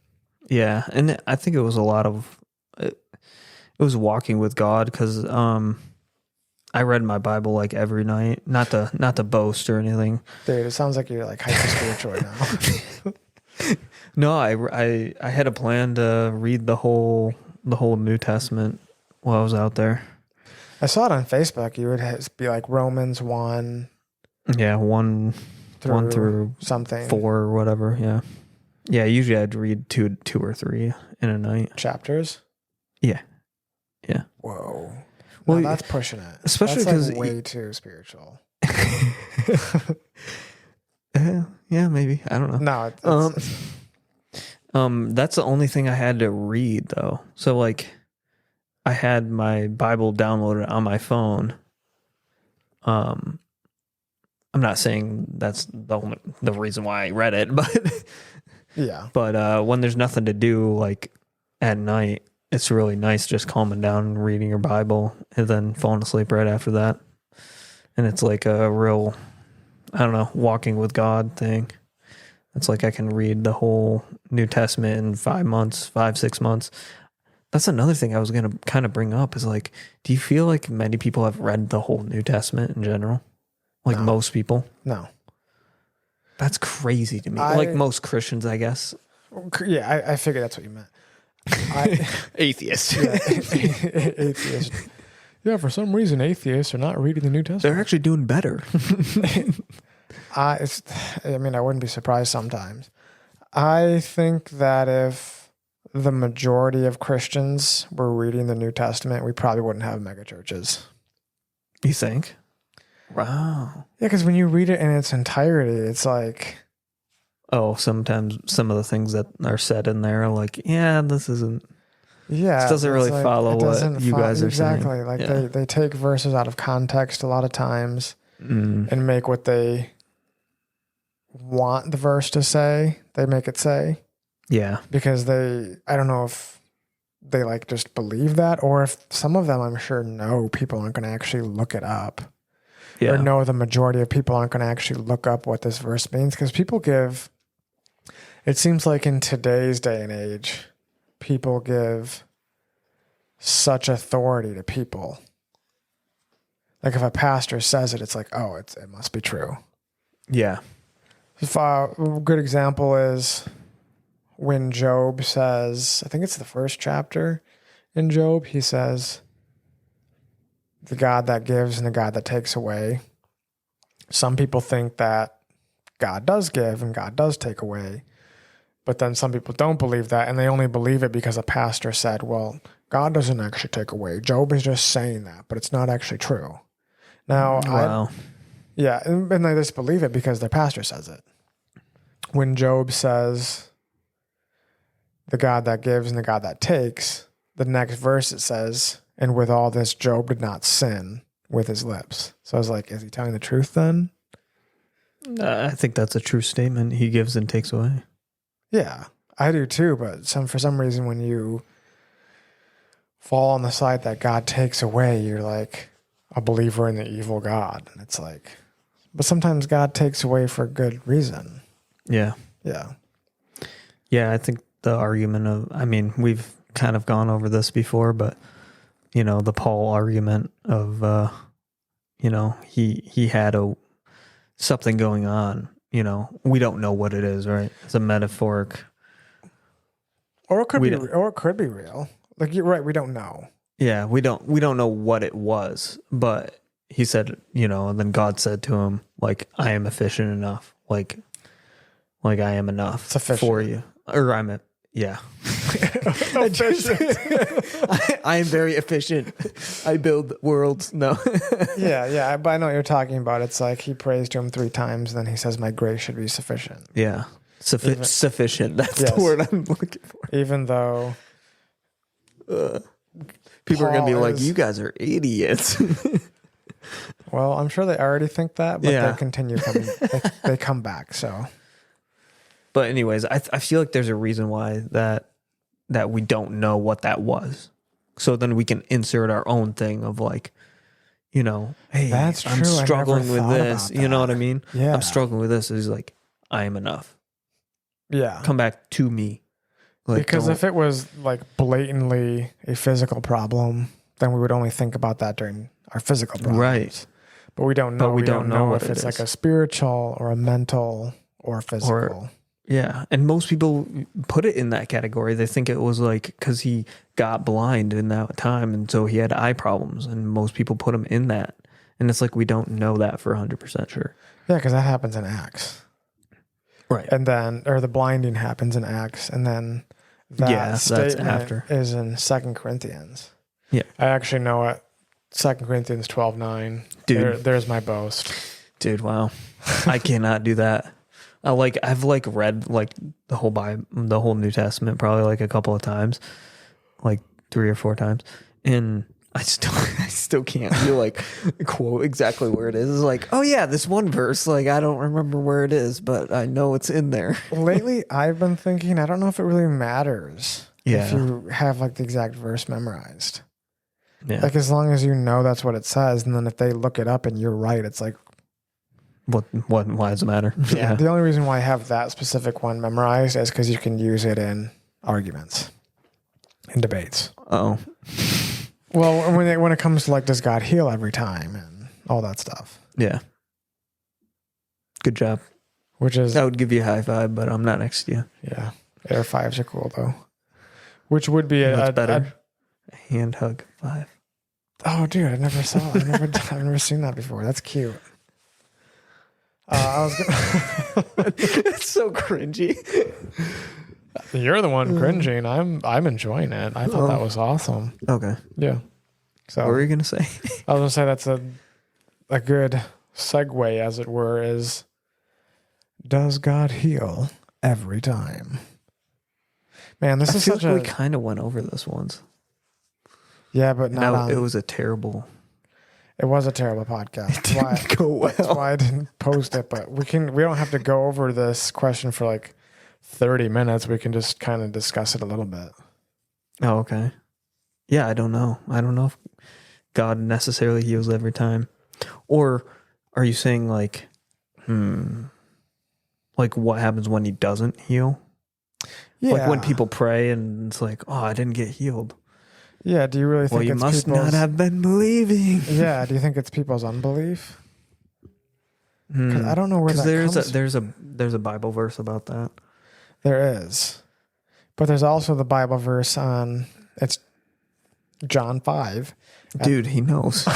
Yeah, and I think it was a lot of it was walking with God, because I read my Bible like every night, not to boast or anything. Dude, it sounds like you're like hyper spiritual right now. No, I had a plan to read the whole New Testament while I was out there. I saw it on Facebook. You would be like Romans 1. Yeah, 1 through something 4 or whatever. Yeah, yeah. Usually I'd read two or three in a night. Chapters. Yeah. Whoa. Well, that's pushing it. Especially because like way too spiritual. Yeah, maybe. I don't know. No. That's the only thing I had to read though. So like, I had my Bible downloaded on my phone. I'm not saying that's the reason why I read it, but yeah. But when there's nothing to do, like at night, it's really nice just calming down and reading your Bible and then falling asleep right after that. And it's like a real, I don't know, walking with God thing. It's like I can read the whole New Testament in 6 months. That's another thing I was going to kind of bring up is like, do you feel like many people have read the whole New Testament in general? Like most people? No. That's crazy to me. Like most Christians, I guess. Yeah, I figured that's what you meant. Atheist. Yeah, atheist. Yeah, for some reason, atheists are not reading the New Testament. They're actually doing better. I wouldn't be surprised sometimes. I think that if the majority of Christians were reading the New Testament, we probably wouldn't have mega churches. You think? Wow. Yeah, because when you read it in its entirety, it's like... Oh, sometimes some of the things that are said in there are like, yeah, this isn't... Yeah. This doesn't really follow what you guys are saying. Exactly. Like they take verses out of context a lot of times and make what they want the verse to say, they make it say. Yeah. Because I don't know if they like just believe that, or if some of them, I'm sure, know people aren't going to actually look it up. Yeah. Or know the majority of people aren't going to actually look up what this verse means. Because people give, it seems like in today's day and age, people give such authority to people. Like if a pastor says it, it's like, oh, it must be true. Yeah. A good example is when Job says, I think it's the first chapter in Job, he says, the God that gives and the God that takes away. Some people think that God does give and God does take away. But then some people don't believe that, and they only believe it because a pastor said, well, God doesn't actually take away. Job is just saying that, but it's not actually true. Now, wow. And they just believe it because their pastor says it. When Job says, the God that gives and the God that takes, the next verse it says, and with all this, Job did not sin with his lips. So I was like, is he telling the truth then? I think that's a true statement. He gives and takes away. Yeah, I do too. But for some reason, when you fall on the side that God takes away, you're like a believer in the evil God. And it's like, but sometimes God takes away for good reason. Yeah. Yeah. Yeah, I think the argument of, we've kind of gone over this before, but, the Paul argument of, he had something going on, we don't know what it is, right? It's a metaphoric. Or it could be real. Like you're right, we don't know. Yeah, we don't know what it was, but he said, and then God said to him, like, I am efficient enough. Like I am enough for you. Or yeah. I am very efficient. I build worlds. No. yeah. But I know what you're talking about. It's like he prays to him 3 times, and then he says, my grace should be sufficient. Yeah. Sufficient. That's the word I'm looking for. Even though people are going to be like, you guys are idiots. Well, I'm sure they already think that, but they continue coming. they come back, so. But anyways, I feel like there's a reason why that we don't know what that was. So then we can insert our own thing of like, hey, that's true. I'm struggling with this. You You know what I mean? Yeah. I'm struggling with this. He's like, I am enough. Yeah. Come back to me. Like, because if it was like blatantly a physical problem, then we would only think about that during our physical problems. Right. But we don't know. But we don't know if it's like a spiritual or a mental or physical. Yeah. And most people put it in that category. They think it was like because he got blind in that time and so he had eye problems. And most people put him in that. And it's like we don't know that for 100% sure. Yeah, because that happens in Acts. Right. And then, or the blinding happens in Acts. And then that statement is in 2 Corinthians. Yeah. I actually know it. 2 Corinthians 12:9. Dude. There's my boast. Dude, wow. I cannot do that. I've read like the whole Bible, the whole New Testament probably like a couple of times, like 3 or 4 times, and I still can't quote exactly where it is. It's like, oh yeah, this one verse, like I don't remember where it is, but I know it's in there. Lately, I've been thinking, I don't know if it really matters if you have like the exact verse memorized. Yeah. Like as long as you know that's what it says, and then if they look it up and you're right, it's like, why does it matter? Yeah. The only reason why I have that specific one memorized is because you can use it in arguments, in debates. Oh. Well, when it comes to like, does God heal every time and all that stuff? Yeah. Good job. Which is, I would give you a high five, but I'm not next to you. Yeah. Air fives are cool though. Which would be better. A hand hug 5. Oh, dude, I've never seen that before. That's cute. I was gonna It's so cringy. You're the one cringing. I'm enjoying it. I thought that was awesome. Okay. Yeah. So What were you gonna say? I was gonna say that's a good segue, as it were, is does God heal every time? Man, this is such we kind of went over this once. Yeah, but not on, it was a terrible. It was a terrible podcast. It didn't go well. That's why I didn't post it. But we don't have to go over this question for like 30 minutes. We can just kind of discuss it a little bit. Oh, okay. Yeah, I don't know. I don't know if God necessarily heals every time, or are you saying like what happens when He doesn't heal? Yeah. Like when people pray and it's like, oh, I didn't get healed. Yeah. Do you really think you it's must people's, not have been believing? Yeah. Do you think it's people's unbelief? Because I don't know where that comes. There's a Bible verse about that. There is, but there's also the Bible verse on it's John 5. Dude, he knows.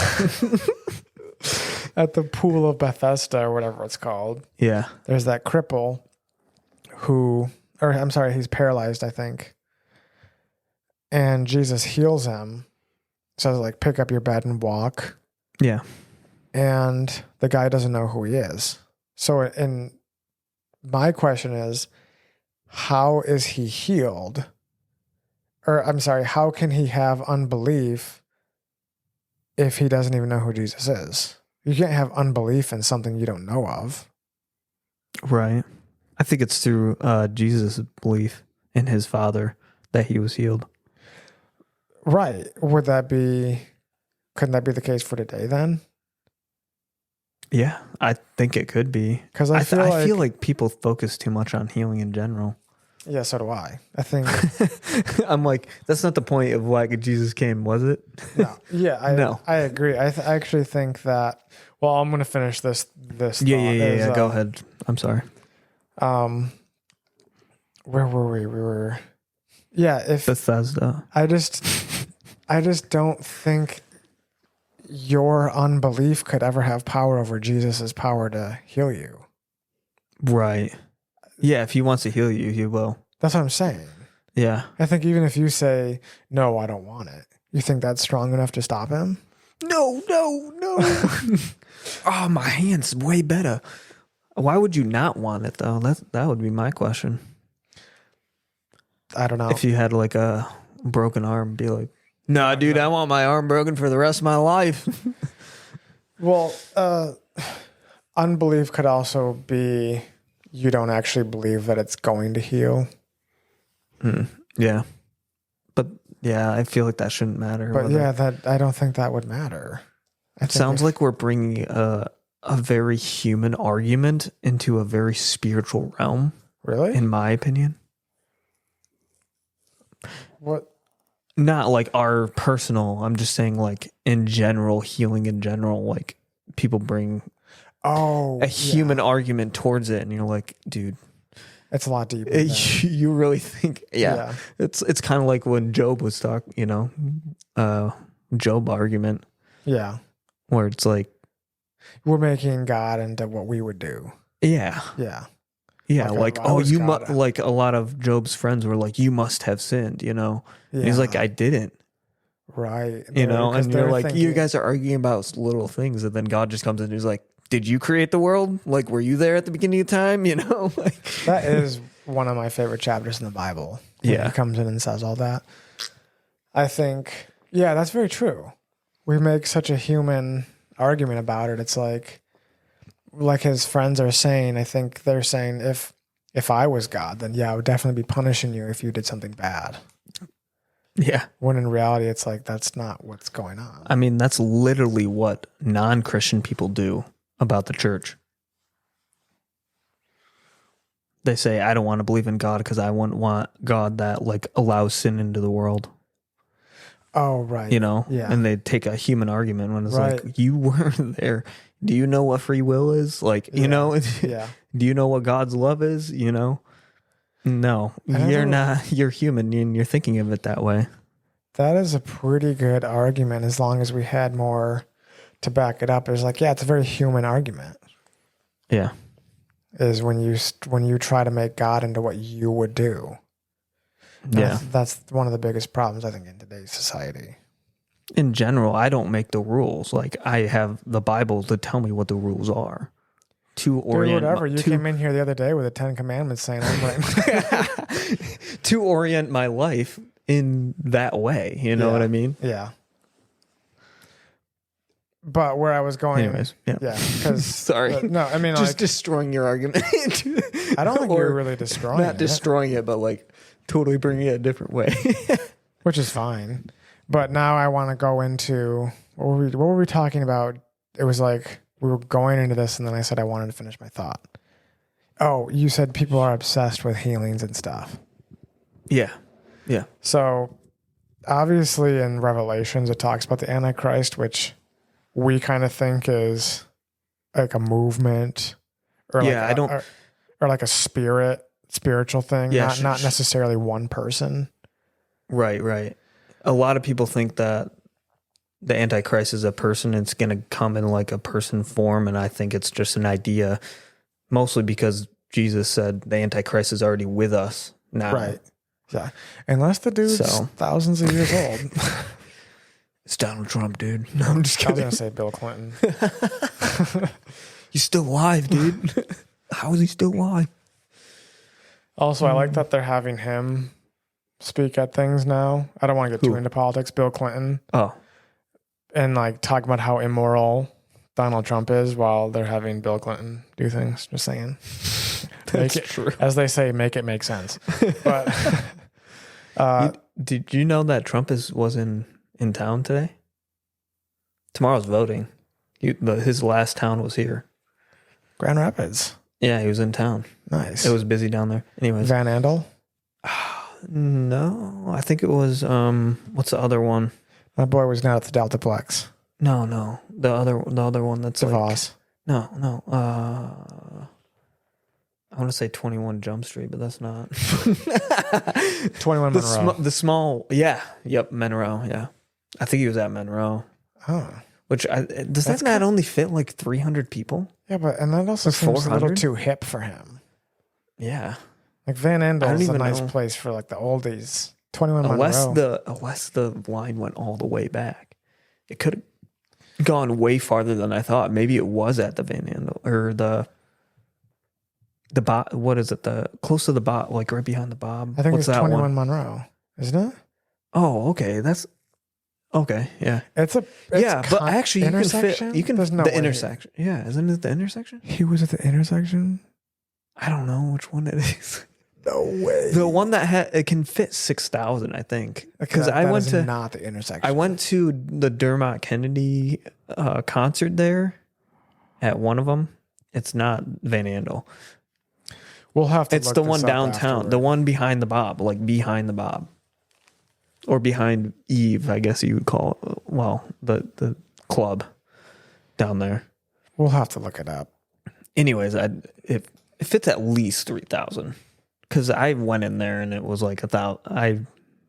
At the pool of Bethesda or whatever it's called. Yeah. There's that cripple he's paralyzed, I think. And Jesus heals him. Says like, pick up your bed and walk. Yeah. And the guy doesn't know who he is. So my question is, how is he healed? Or I'm sorry, how can he have unbelief if he doesn't even know who Jesus is? You can't have unbelief in something you don't know of. Right. I think it's through Jesus' belief in his Father that he was healed. Right. Couldn't that be the case for today then? Yeah, I think it could be. Because I feel like people focus too much on healing in general. Yeah, so do I. I think I'm like, that's not the point of why Jesus came, was it? no. Yeah, No. I agree. I actually think that. Well, I'm going to finish this. Yeah. Go ahead. I'm sorry. Where were we? We were. Yeah, if Bethesda. I just don't think your unbelief could ever have power over Jesus's power to heal you. Right. Yeah, if he wants to heal you, he will. That's what I'm saying. Yeah. I think even if you say, no, I don't want it, you think that's strong enough to stop him? No. Oh, my hand's way better. Why would you not want it, though? That would be my question. I don't know. If you had like a broken arm, be like, nah, dude, I want my arm broken for the rest of my life. Well, unbelief could also be you don't actually believe that it's going to heal. Yeah. But yeah, I feel like that shouldn't matter. But yeah, I don't think that would matter. It sounds like we're bringing a very human argument into a very spiritual realm. Really? In my opinion. What? Not like our personal, I'm just saying like in general, healing in general, like people bring a human argument towards it, and you're like, dude, it's a lot deeper. You really think, yeah. It's kind of like when Job was talking, Job argument. Yeah. Where it's like, we're making God into what we would do. Yeah. Yeah. Yeah, like you must. Like a lot of Job's friends were like, you must have sinned, Yeah. And he's like, I didn't. Right. And you're like, you guys are arguing about little things, and then God just comes in and he's like, did you create the world? Like, were you there at the beginning of time? Like, that is one of my favorite chapters in the Bible. Yeah. He comes in and says all that. I think, yeah, that's very true. We make such a human argument about it. It's like his friends are saying, I think they're saying, if I was God, then yeah, I would definitely be punishing you if you did something bad. Yeah. When in reality, it's like, that's not what's going on. I mean, that's literally what non-Christian people do about the church. They say, I don't want to believe in God because I wouldn't want God that like allows sin into the world. Oh, right. Yeah. And they take a human argument when it's like, you weren't there. Do you know what free will is? Like, yeah. Do you know what God's love is? No, you're not, you're human and you're thinking of it that way. That is a pretty good argument as long as we had more to back it up. It's like, yeah, it's a very human argument. Yeah. Is when you try to make God into what you would do. Yeah. That's one of the biggest problems, I think, in today's society. In general, I don't make the rules. Like, I have the Bible to tell me what the rules are. To orient. Whatever. You came in here the other day with the 10 Commandments saying, I'm right. To orient my life in that way. You know what I mean? Yeah. But where I was going, anyways, yeah, because sorry, no, I mean, just like, destroying your argument. I don't think you're really destroying not it, destroying it, but like totally bringing it a different way. which is fine. But now I want to go into what were we talking about? It was like we were going into this, and then I said I wanted to finish my thought. Oh, you said people are obsessed with healings and stuff. Yeah. So obviously in Revelations it talks about the Antichrist, which we kind of think is like a movement, or like or like a spiritual thing, not necessarily one person. Right. A lot of people think that the Antichrist is a person. It's going to come in like a person form, and I think it's just an idea, mostly because Jesus said the Antichrist is already with us now. Right. Yeah. Unless the dude's thousands of years old. It's Donald Trump, dude. No, I'm just kidding. I was going to say Bill Clinton. He's still alive, dude. How is he still alive? Also, I like that they're having him speak at things now. I don't want to get too into politics. Bill Clinton. Oh. And like talk about how immoral Donald Trump is while they're having Bill Clinton do things. Just saying. That's true. As they say, make it make sense. But did you know that Trump was in town today? Tomorrow's voting. His last town was here. Grand Rapids. Yeah, he was in town. Nice. It was busy down there. Anyways. Van Andel? No, I think it was, what's the other one? My boy was not at the Deltaplex. No. The other one that's DeVos. Like, no. I want to say 21 Jump Street, but that's not. 21 Monroe. The small, yeah. Yep, Monroe, yeah. I think he was at Monroe. Oh. Which, does that not only fit like 300 people? Yeah, and that also seems a little too hip for him. Yeah. Like Van Andel is a nice place for like the oldies. 21 Monroe. Unless the line went all the way back. It could have gone way farther than I thought. Maybe it was at the Van Andel, or the Bob, what is it? The close to the Bob, like right behind the Bob. I think What's it's that 21 one? Monroe, isn't it? Oh, okay. That's okay. Yeah. But actually, you can the intersection. Yeah, isn't it the intersection? He was at the intersection. I don't know which one it is. No way. The one that it can fit 6,000, I think. Because I went to not the intersection. I went to the Dermot Kennedy concert there. At one of them, it's not Van Andel. We'll have to. It's the one downtown, afterward. the one behind the Bob, like behind the Bob, or behind Eve, I guess you would call it. Well, the club down there. We'll have to look it up. Anyways, it fits at least 3,000 because I went in there and it was like 1,000.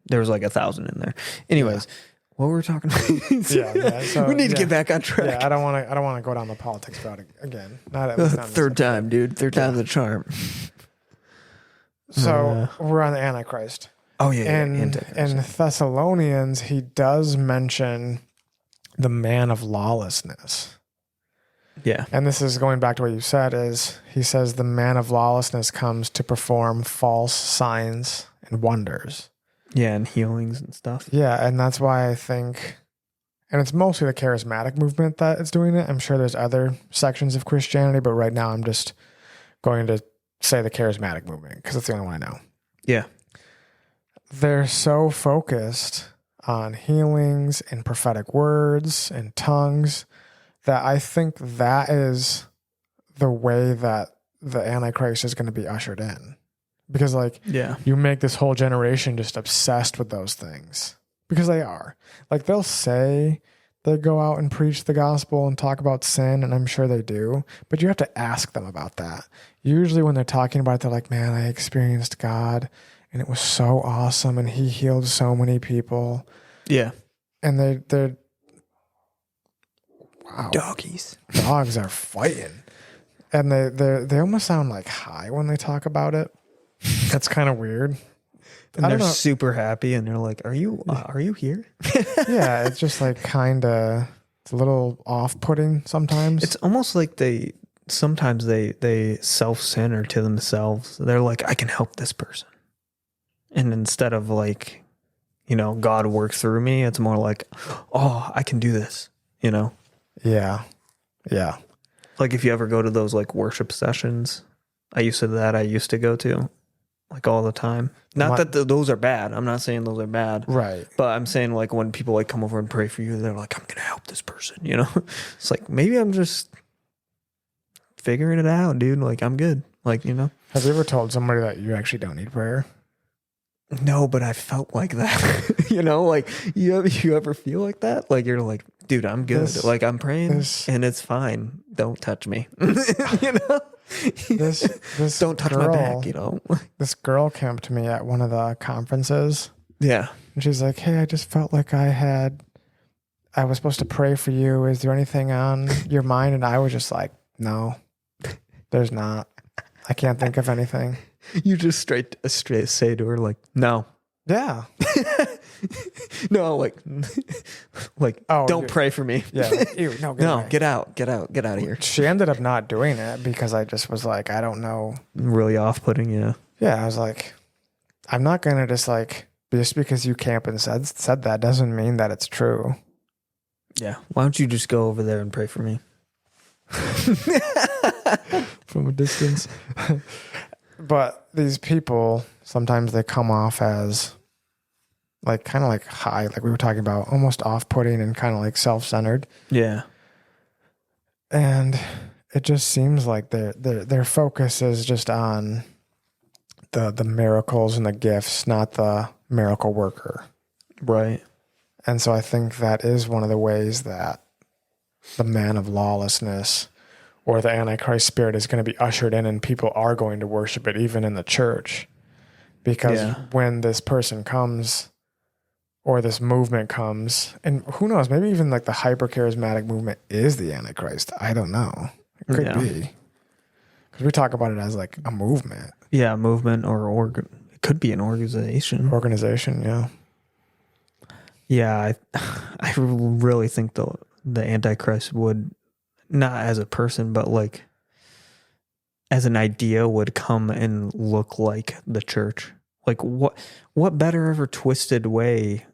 There was like 1,000 in there. Anyways, what were we talking about? So, we need to get back on track. Yeah, I don't want to go down the politics route again. Not at third time, dude. Third time's the charm. So we're on the Antichrist. Oh yeah. In Thessalonians, he does mention the man of lawlessness. Yeah. And this is going back to what you said, is he says the man of lawlessness comes to perform false signs and wonders. Yeah, and healings and stuff. Yeah, and that's why I think, and it's mostly the charismatic movement that is doing it. I'm sure there's other sections of Christianity, but right now I'm just going to say the charismatic movement because it's the only one I know. Yeah. They're so focused on healings and prophetic words and tongues that I think that is the way that the Antichrist is going to be ushered in. Because you make this whole generation just obsessed with those things. Because they are. Like they'll say they go out and preach the gospel and talk about sin, and I'm sure they do. But you have to ask them about that. Usually when they're talking about it, they're like, man, I experienced God and it was so awesome and he healed so many people. Yeah. and they're wow, Doggies. dogs are fighting, and they almost sound like high when they talk about it. That's kind of weird. And I they're don't know. super happy, and they're like, "Are you here?" Yeah, it's just like it's a little off-putting sometimes. It's almost like sometimes they self-center to themselves. They're like, "I can help this person," and instead of like, God work through me, it's more like, "Oh, I can do this." Yeah. Like if you ever go to those like worship sessions, I used to go to like all the time. Not that those are bad. I'm not saying those are bad. Right. But I'm saying like when people like come over and pray for you, they're like, I'm going to help this person, It's like, maybe I'm just figuring it out, dude. Like I'm good. Like, Have you ever told somebody that you actually don't need prayer? No, but I felt like that, like you ever feel like that? Like you're like, dude, I'm good. Like I'm praying and it's fine. Don't touch me. This Don't touch my back, This girl came up to me at one of the conferences. Yeah. And she's like, "Hey, I just felt like I was supposed to pray for you. Is there anything on your mind?" And I was just like, "No, there's not. I can't think of anything." You just straight say to her like, "No." Yeah. No, like, Oh, don't pray for me. Yeah. Ew, no, Get out of here. She ended up not doing it because I just was like, I don't know. Really off-putting, yeah. Yeah, I was like, I'm not going to just because you camp and said that doesn't mean that it's true. Yeah. Why don't you just go over there and pray for me? From a distance. But these people, sometimes they come off as like kind of like high, like we were talking about, almost off-putting and kind of like self-centered. Yeah. And it just seems like their focus is just on the miracles and the gifts, not the miracle worker. Right. And so I think that is one of the ways that the man of lawlessness or the Antichrist spirit is going to be ushered in, and people are going to worship it even in the church. Because when this person comes or this movement comes, and who knows, maybe even like the hyper-charismatic movement is the Antichrist. I don't know. It could be. Because we talk about it as like a movement. Yeah, movement or it could be an organization. Organization, yeah. Yeah, I really think the Antichrist would, not as a person, but like as an idea, would come and look like the church. Like what better ever twisted way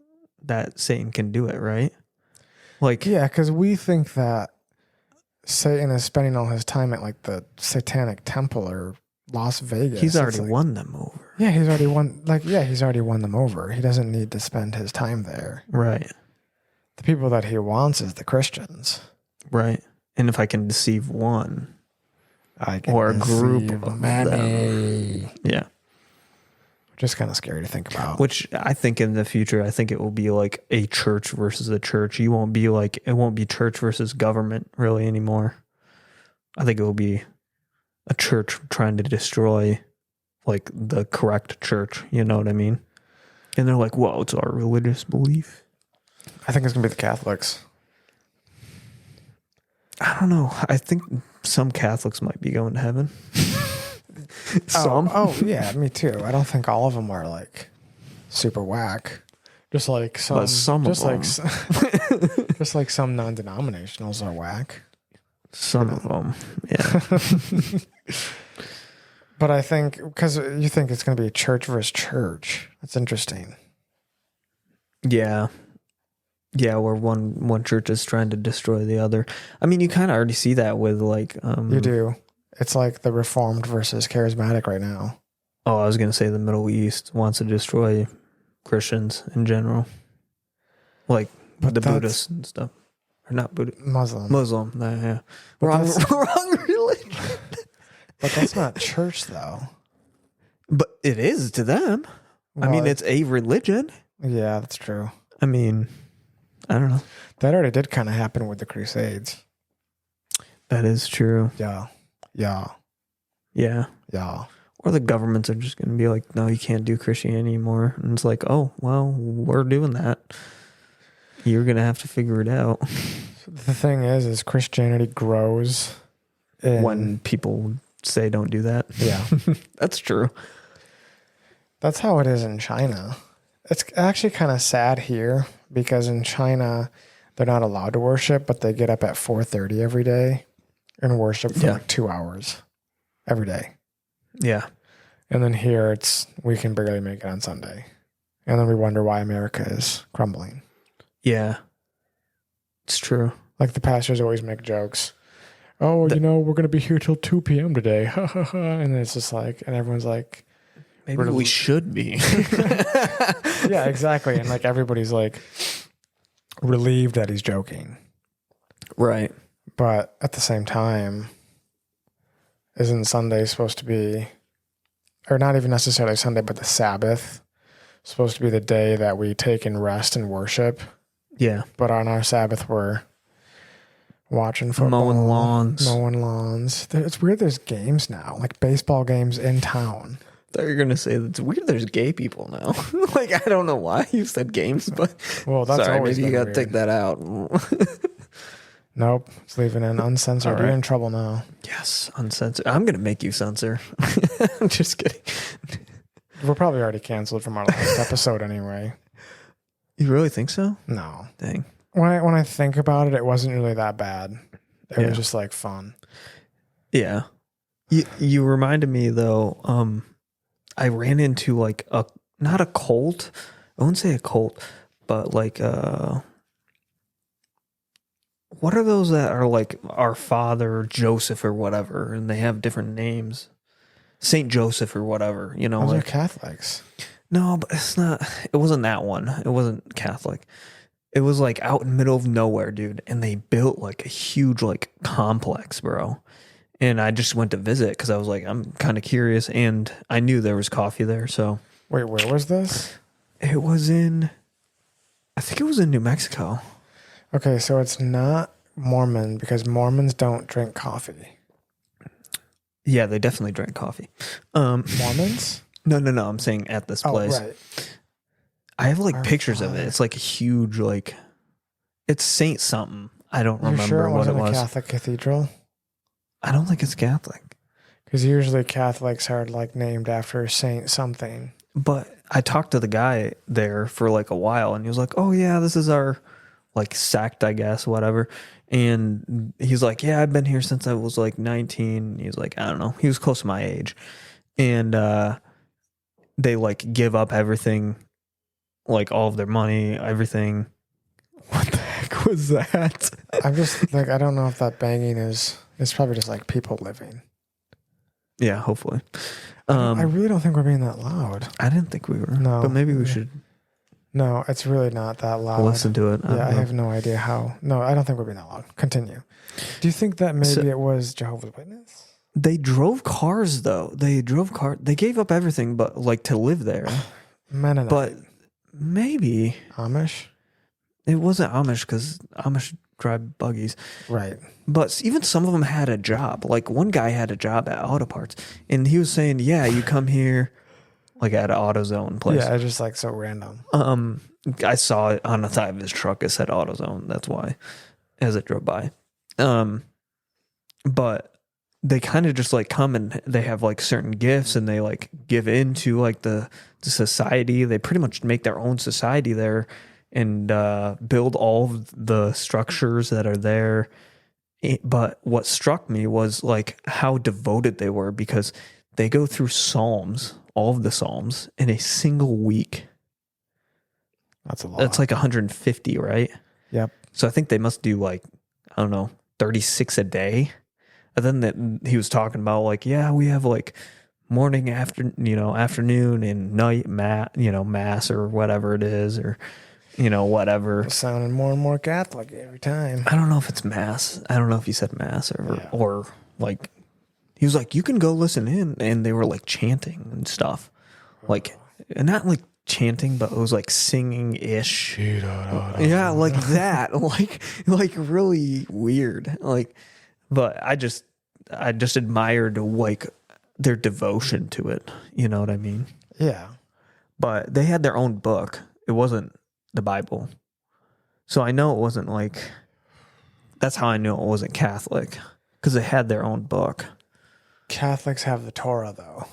that Satan can do it, right? Like, yeah, because we think that Satan is spending all his time at like the Satanic Temple or Las Vegas. He's already won them over. Yeah, he's already won. He's already won them over. He doesn't need to spend his time there. Right. The people that he wants is the Christians. Right. And if I can deceive one, or a group of many. Them. Yeah. Just kind of scary to think about. Which I think in the future, I think it will be like a church versus a church. It won't be church versus government really anymore. I think it will be a church trying to destroy like the correct church. You know what I mean? And they're like, well, it's our religious belief. I think it's going to be the Catholics. I don't know. I think some Catholics might be going to heaven. Some. Oh, yeah, me too. I don't think all of them are like super whack. Just like some, but some just of like them. just like some non-denominationals are whack. Some of them, yeah. But I think because you think it's going to be church versus church. That's interesting. Yeah. Yeah, where one church is trying to destroy the other. I mean, you kind of already see that with like... you do. It's like the Reformed versus Charismatic right now. Oh, I was going to say the Middle East wants to destroy Christians in general. Like but the Buddhists and stuff. Or not Buddhist. Muslim, yeah. Wrong religion. But that's not church, though. But it is to them. Well, I mean, it's a religion. Yeah, that's true. I mean, I don't know. That already did kind of happen with the Crusades. That is true. Yeah. Or the governments are just going to be like, no, you can't do Christianity anymore. And it's like, oh, well, we're doing that. You're going to have to figure it out The thing is Christianity grows when people say don't do that. Yeah. That's true. That's how it is in China. It's actually kind of sad here because in China, they're not allowed to worship, but they get up at 4:30 every day and worship for like 2 hours every day. Yeah. And then here we can barely make it on Sunday. And then we wonder why America is crumbling. Yeah. It's true. Like the pastors always make jokes. Oh, we're going to be here till 2 p.m. today. Ha ha ha. And it's just like, and everyone's like, maybe we should be. yeah, exactly. And like everybody's like relieved that he's joking. Right. But at the same time, isn't Sunday supposed to be, or not even necessarily Sunday, but the Sabbath, supposed to be the day that we take and rest and worship? Yeah. But on our Sabbath, we're watching football. Mowing lawns. It's weird there's games now, like baseball games in town. I thought you were going to say that it's weird there's gay people now. Like, I don't know why you said games, but well, that's sorry, always maybe you got to weird. take that out. Nope, it's leaving in uncensored. All right. You're in trouble now. Yes, uncensored. I'm going to make you censor. I'm just kidding. We're probably already canceled from our last episode anyway. You really think so? No. Dang. When I think about it, it wasn't really that bad. It was just like fun. Yeah. You reminded me though, I ran into like not a cult. I wouldn't say a cult, but like what are those that are like our father Joseph or whatever, and they have different names? Saint Joseph or whatever, you know. Those like, are Catholics. No, but it's not. It wasn't that one. It wasn't Catholic. It was like out in the middle of nowhere, dude. And they built like a huge like complex, bro. And I just went to visit because I was like, I'm kind of curious, and I knew there was coffee there. So Wait, where was this? it was I think it was in New Mexico. Okay, so it's not Mormon because Mormons don't drink coffee. Yeah, they definitely drank coffee. Mormons? No. I'm saying at this place. Oh, right. I have like Our pictures of Father. it. It's like a huge like, it's Saint something. I don't You remember sure it what it wasn't was. a Catholic cathedral? I don't think it's Catholic. Because usually Catholics are like named after Saint something. But I talked to the guy there for like a while, and he was like, "Oh yeah, this is our like sect, I guess, whatever." And he's like, "Yeah, I've been here since I was like 19." He's like, "I don't know." He was close to my age, and they like give up everything, like all of their money, everything. What the heck was that? I'm just like, I don't know if that banging is. It's probably just like people living. Yeah, hopefully. I really don't think we're being that loud. I didn't think we were. No. But maybe we should No, it's really not that loud. listen to it. Yeah, I have no idea how. No, I don't think we're being that loud. Continue. Do you think that maybe it was Jehovah's Witness? They drove cars though. They gave up everything but like to live there. Mennonite. But maybe Amish? it wasn't Amish because Amish drive buggies. Right. But even some of them had a job. Like one guy had a job at Auto Parts, and he was saying, "Yeah, you come here, like at an AutoZone place." Yeah, it's just like so random. I saw it on the side of his truck. It said AutoZone. That's why, as it drove by. But they kind of just like come and they have like certain gifts, and they like give into like the society. They pretty much make their own society there, and build all of the structures that are there. But what struck me was like how devoted they were, because they go through Psalms, all of the Psalms, in a single week. That's a lot. That's like 150, right? Yep. So I think they must do like, I don't know, 36 a day. And then he was talking about like, yeah, we have like morning, afternoon and night mass or whatever it is, or whatever. It's sounding more and more Catholic every time. I don't know if it's mass. I don't know if he said mass or like, he was like, you can go listen in, and they were like chanting and stuff, like, and not like chanting, but it was like singing ish. Yeah, like that, like really weird. Like, but I just admired like their devotion to it. You know what I mean? Yeah. But they had their own book. It wasn't the Bible. So I know it wasn't like, that's how I knew it wasn't Catholic, because they had their own book. Catholics have the Torah, though.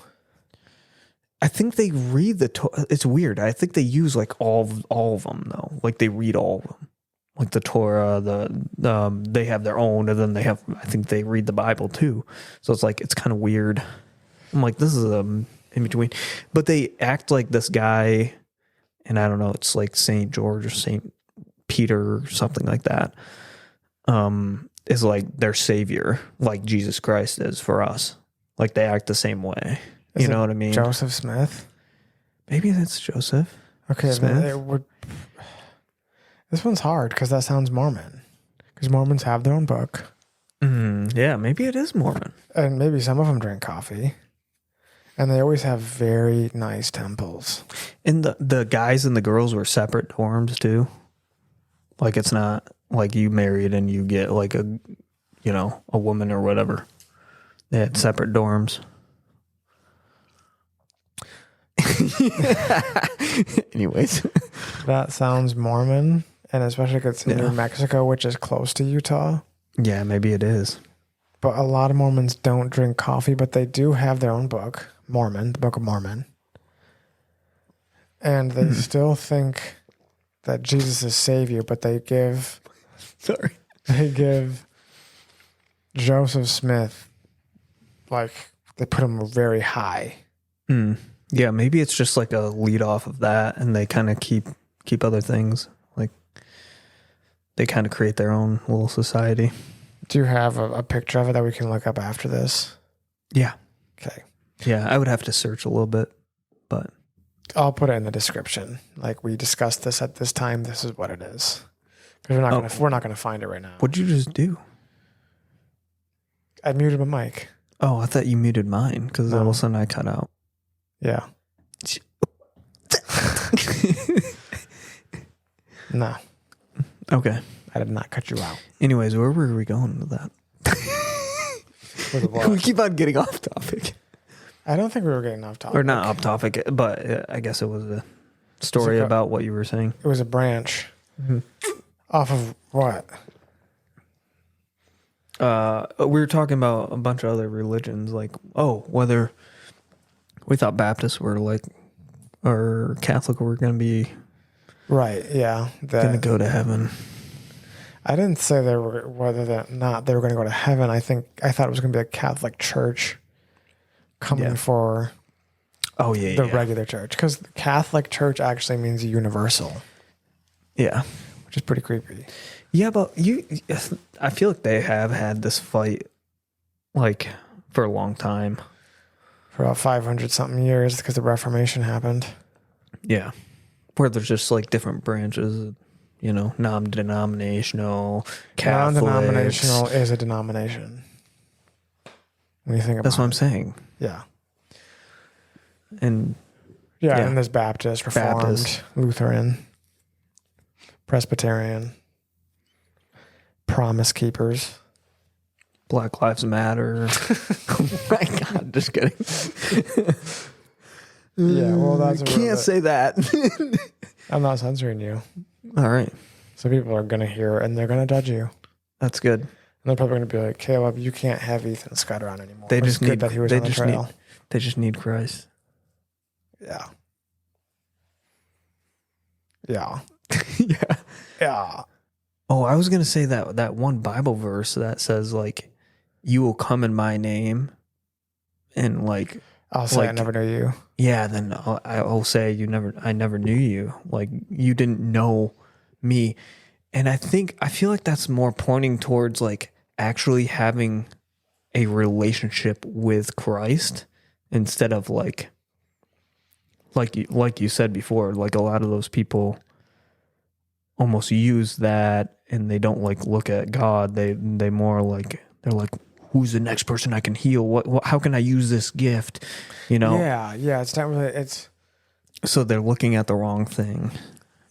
I think they read the Torah. It's weird. I think they use like all of them though. Like they read all of them, like the Torah. They have their own, and then they have. I think they read the Bible too. So it's like it's kind of weird. I'm like, this is in between, but they act like this guy, and I don't know. It's like Saint George or Saint Peter or something like that. Is like their savior, like Jesus Christ is for us. Like they act the same way. You know what I mean? Joseph Smith? Maybe that's Joseph. Okay, Smith? then it would. This one's hard because that sounds Mormon. Because Mormons have their own book. Yeah, maybe it is Mormon. And maybe some of them drink coffee. And they always have very nice temples. And the guys and the girls were separate dorms too. Like it's not like you married and you get like a woman or whatever. They had separate dorms. Anyways, That sounds Mormon. And especially because it's in New Mexico, which is close to Utah. Yeah, maybe it is. But a lot of Mormons don't drink coffee, but they do have their own book, Mormon, the Book of Mormon. And they still think that Jesus is Savior, but they give Joseph Smith, like, they put him very high. Yeah, maybe it's just like a lead off of that, and they kind of keep other things. Like they kind of create their own little society. Do you have a picture of it that we can look up after this? Yeah. Okay. Yeah, I would have to search a little bit, but I'll put it in the description. Like, we discussed this at this time. This is what it is. Because we're not gonna find it right now. what'd you just do? I muted my mic. Oh, I thought you muted mine because all of a sudden I cut out. Yeah. No, Okay. I did not cut you out. Anyways, where were we going with that? we keep on getting off topic. I don't think we were getting off topic. Or not off topic, but I guess it was a story about what you were saying. It was a branch. Off of what? We were talking about a bunch of other religions, like whether we thought Baptists were like, or Catholic were going to be Right. Yeah. going to go to heaven. I didn't say they were whether or not they were going to go to heaven. I thought it was going to be a Catholic church coming for the regular church, because the Catholic church actually means universal. Yeah, which is pretty creepy. Yeah, but I feel like they have had this fight like for a long time. For about 500 something years, because the Reformation happened. Yeah. Where there's just like different branches, non-denominational, Catholics. Non-denominational is a denomination. When you think about it. That's what I'm saying. Yeah. And and there's Baptist, Reformed, Baptist. Lutheran, Presbyterian, Promise Keepers. Black Lives Matter. Oh my God, just kidding. Yeah, well, that's Can't say that. I'm not censoring you. All right. So people are going to hear it and they're going to judge you. That's good. And they're probably going to be like, Caleb, you can't have Ethan Scott around anymore. They It's just good need that he was on the trail. They just need Christ. Yeah. Yeah. Yeah. Yeah. Oh, I was going to say that one Bible verse that says like, you will come in my name, and like, I'll say I never knew you. Yeah, then I'll say I never knew you. Like you didn't know me. And I feel like that's more pointing towards like actually having a relationship with Christ instead of like you said before, like a lot of those people almost use that and they don't like look at God. They more like, they're like, who's the next person I can heal? What how can I use this gift? Yeah. It's not really, So they're looking at the wrong thing.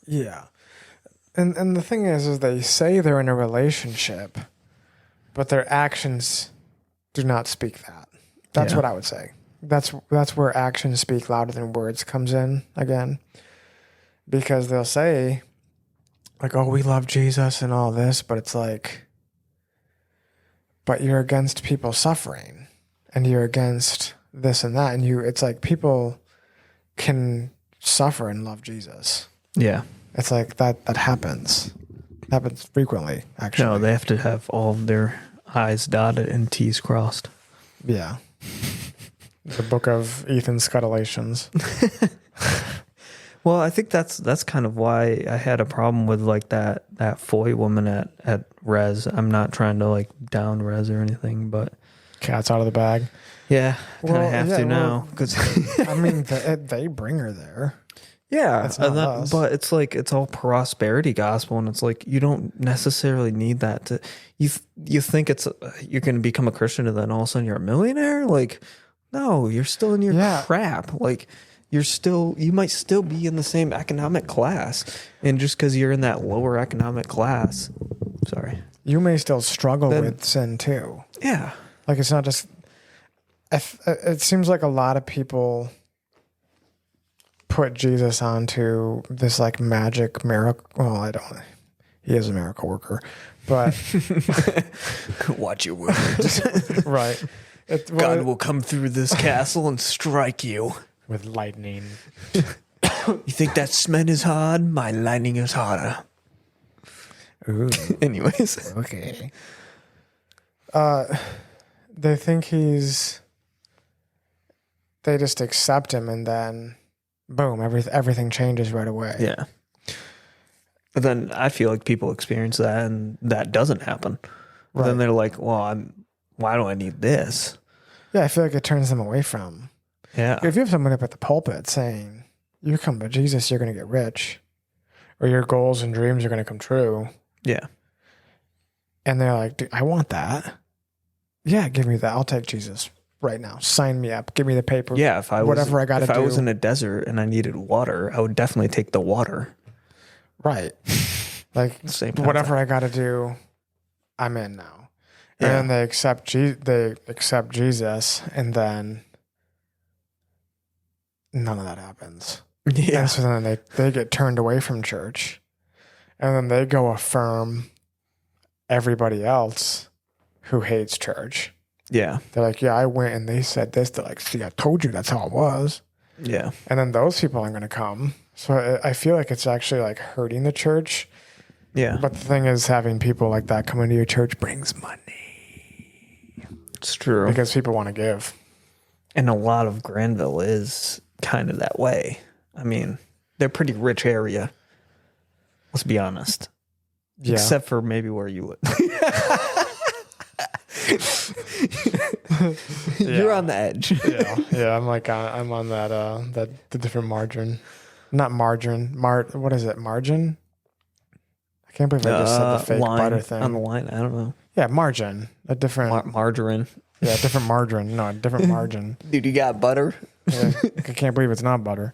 yeah. And the thing is they say they're in a relationship, but their actions do not speak that. That's what I would say. That's where actions speak louder than words comes in again. Because they'll say, like, oh, we love Jesus and all this, but it's like, but you're against people suffering, and you're against this and that, and it's like people can suffer and love Jesus. Yeah. It's like that happens frequently, actually. No, they have to have all of their I's dotted and T's crossed. Yeah. The book of Ethan Scuttulations. Well, I think that's kind of why I had a problem with like that Foy woman at Res. I'm not trying to like down Res or anything, but Cat's out of the bag. yeah, kind of Well, have yeah, to well, now because I mean, they bring her there. yeah, That's not us. but it's like it's all prosperity gospel, and it's like you don't necessarily need that to you think it's you're going to become a Christian and then all of a sudden you're a millionaire. Like, no, you're still in your crap. Like, you might still be in the same economic class, and just because you're in that lower economic class, sorry, You may still struggle with sin too. yeah, Like, it's not just. It seems like a lot of people put Jesus onto this like magic miracle. Well, I don't. He is a miracle worker, but watch your words. right. God will come through this castle and strike you. With lightning. You think that cement is hard? My lightning is harder. Ooh, Anyways. okay. They think they just accept him, and then boom, everything changes right away. Yeah. But then I feel like people experience that and that doesn't happen. Right. Then they're like, well, why do I need this? Yeah, I feel like it turns them away from. Yeah. If you have someone up at the pulpit saying, you come to Jesus, you're going to get rich, or your goals and dreams are going to come true. Yeah. And they're like, dude, I want that. Yeah, give me that. I'll take Jesus right now. Sign me up. Give me the paper. Yeah. If I was in a desert and I needed water, I would definitely take the water. Right. Like, Same whatever I got to do, I'm in now. Yeah. And then they accept Jesus, and then none of that happens. Yeah. And so then they get turned away from church, and then they go affirm everybody else who hates church. Yeah. They're like, yeah, I went and they said this. They're like, see, I told you that's how it was. Yeah. And then those people aren't going to come. So I feel like it's actually like hurting the church. Yeah. But the thing is, having people like that come into your church brings money. It's true. Because people want to give. And a lot of Granville is kind of that way. I mean, they're a pretty rich area. Let's be honest. Yeah. Except for maybe where you live. You're on the edge. Yeah. I'm on that the different margin. Not margarine. What is it? Margin? I can't believe I just said the fake line, butter thing. on the line. I don't know. Yeah, margin. A different Margarine. Yeah, different margarine. No, a different margin. Dude, you got butter? Yeah, I can't believe it's not butter.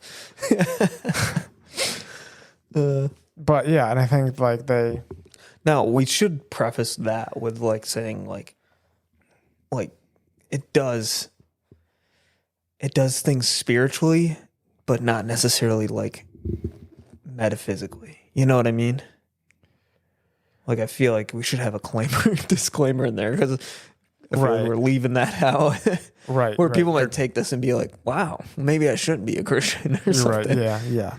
But yeah, and I think like Now, we should preface that with like saying like it does things spiritually, but not necessarily like metaphysically. You know what I mean? Like, I feel like we should have a disclaimer in there, because if Right. we're leaving that out, right. where right. people might take this and be like, wow, maybe I shouldn't be a Christian or You're something. right. Yeah.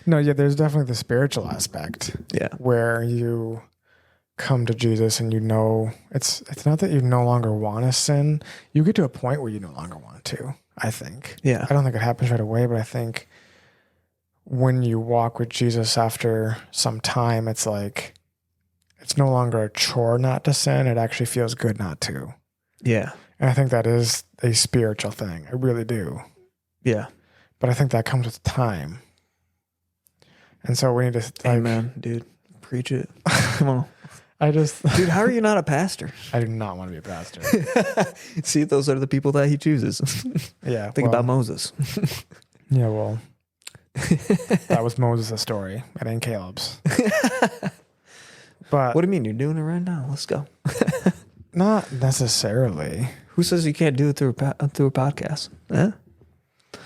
No, yeah, there's definitely the spiritual aspect. Yeah. Where you come to Jesus and you know it's not that you no longer want to sin. You get to a point where you no longer want to, I think. Yeah. I don't think it happens right away, but I think when you walk with Jesus after some time, it's like it's no longer a chore not to sin. It actually feels good not to. Yeah. And I think that is a spiritual thing. I really do. Yeah. But I think that comes with time. And so we need to Amen, dude. Preach it. Come on. Dude, How are you not a pastor? I do not want to be a pastor. See, those are the people that he chooses. Yeah. Think about Moses. Yeah, well, that was Moses' story. It ain't Caleb's. But What do you mean? You're doing it right now. Let's go. not necessarily. Who says you can't do it through a podcast? Eh?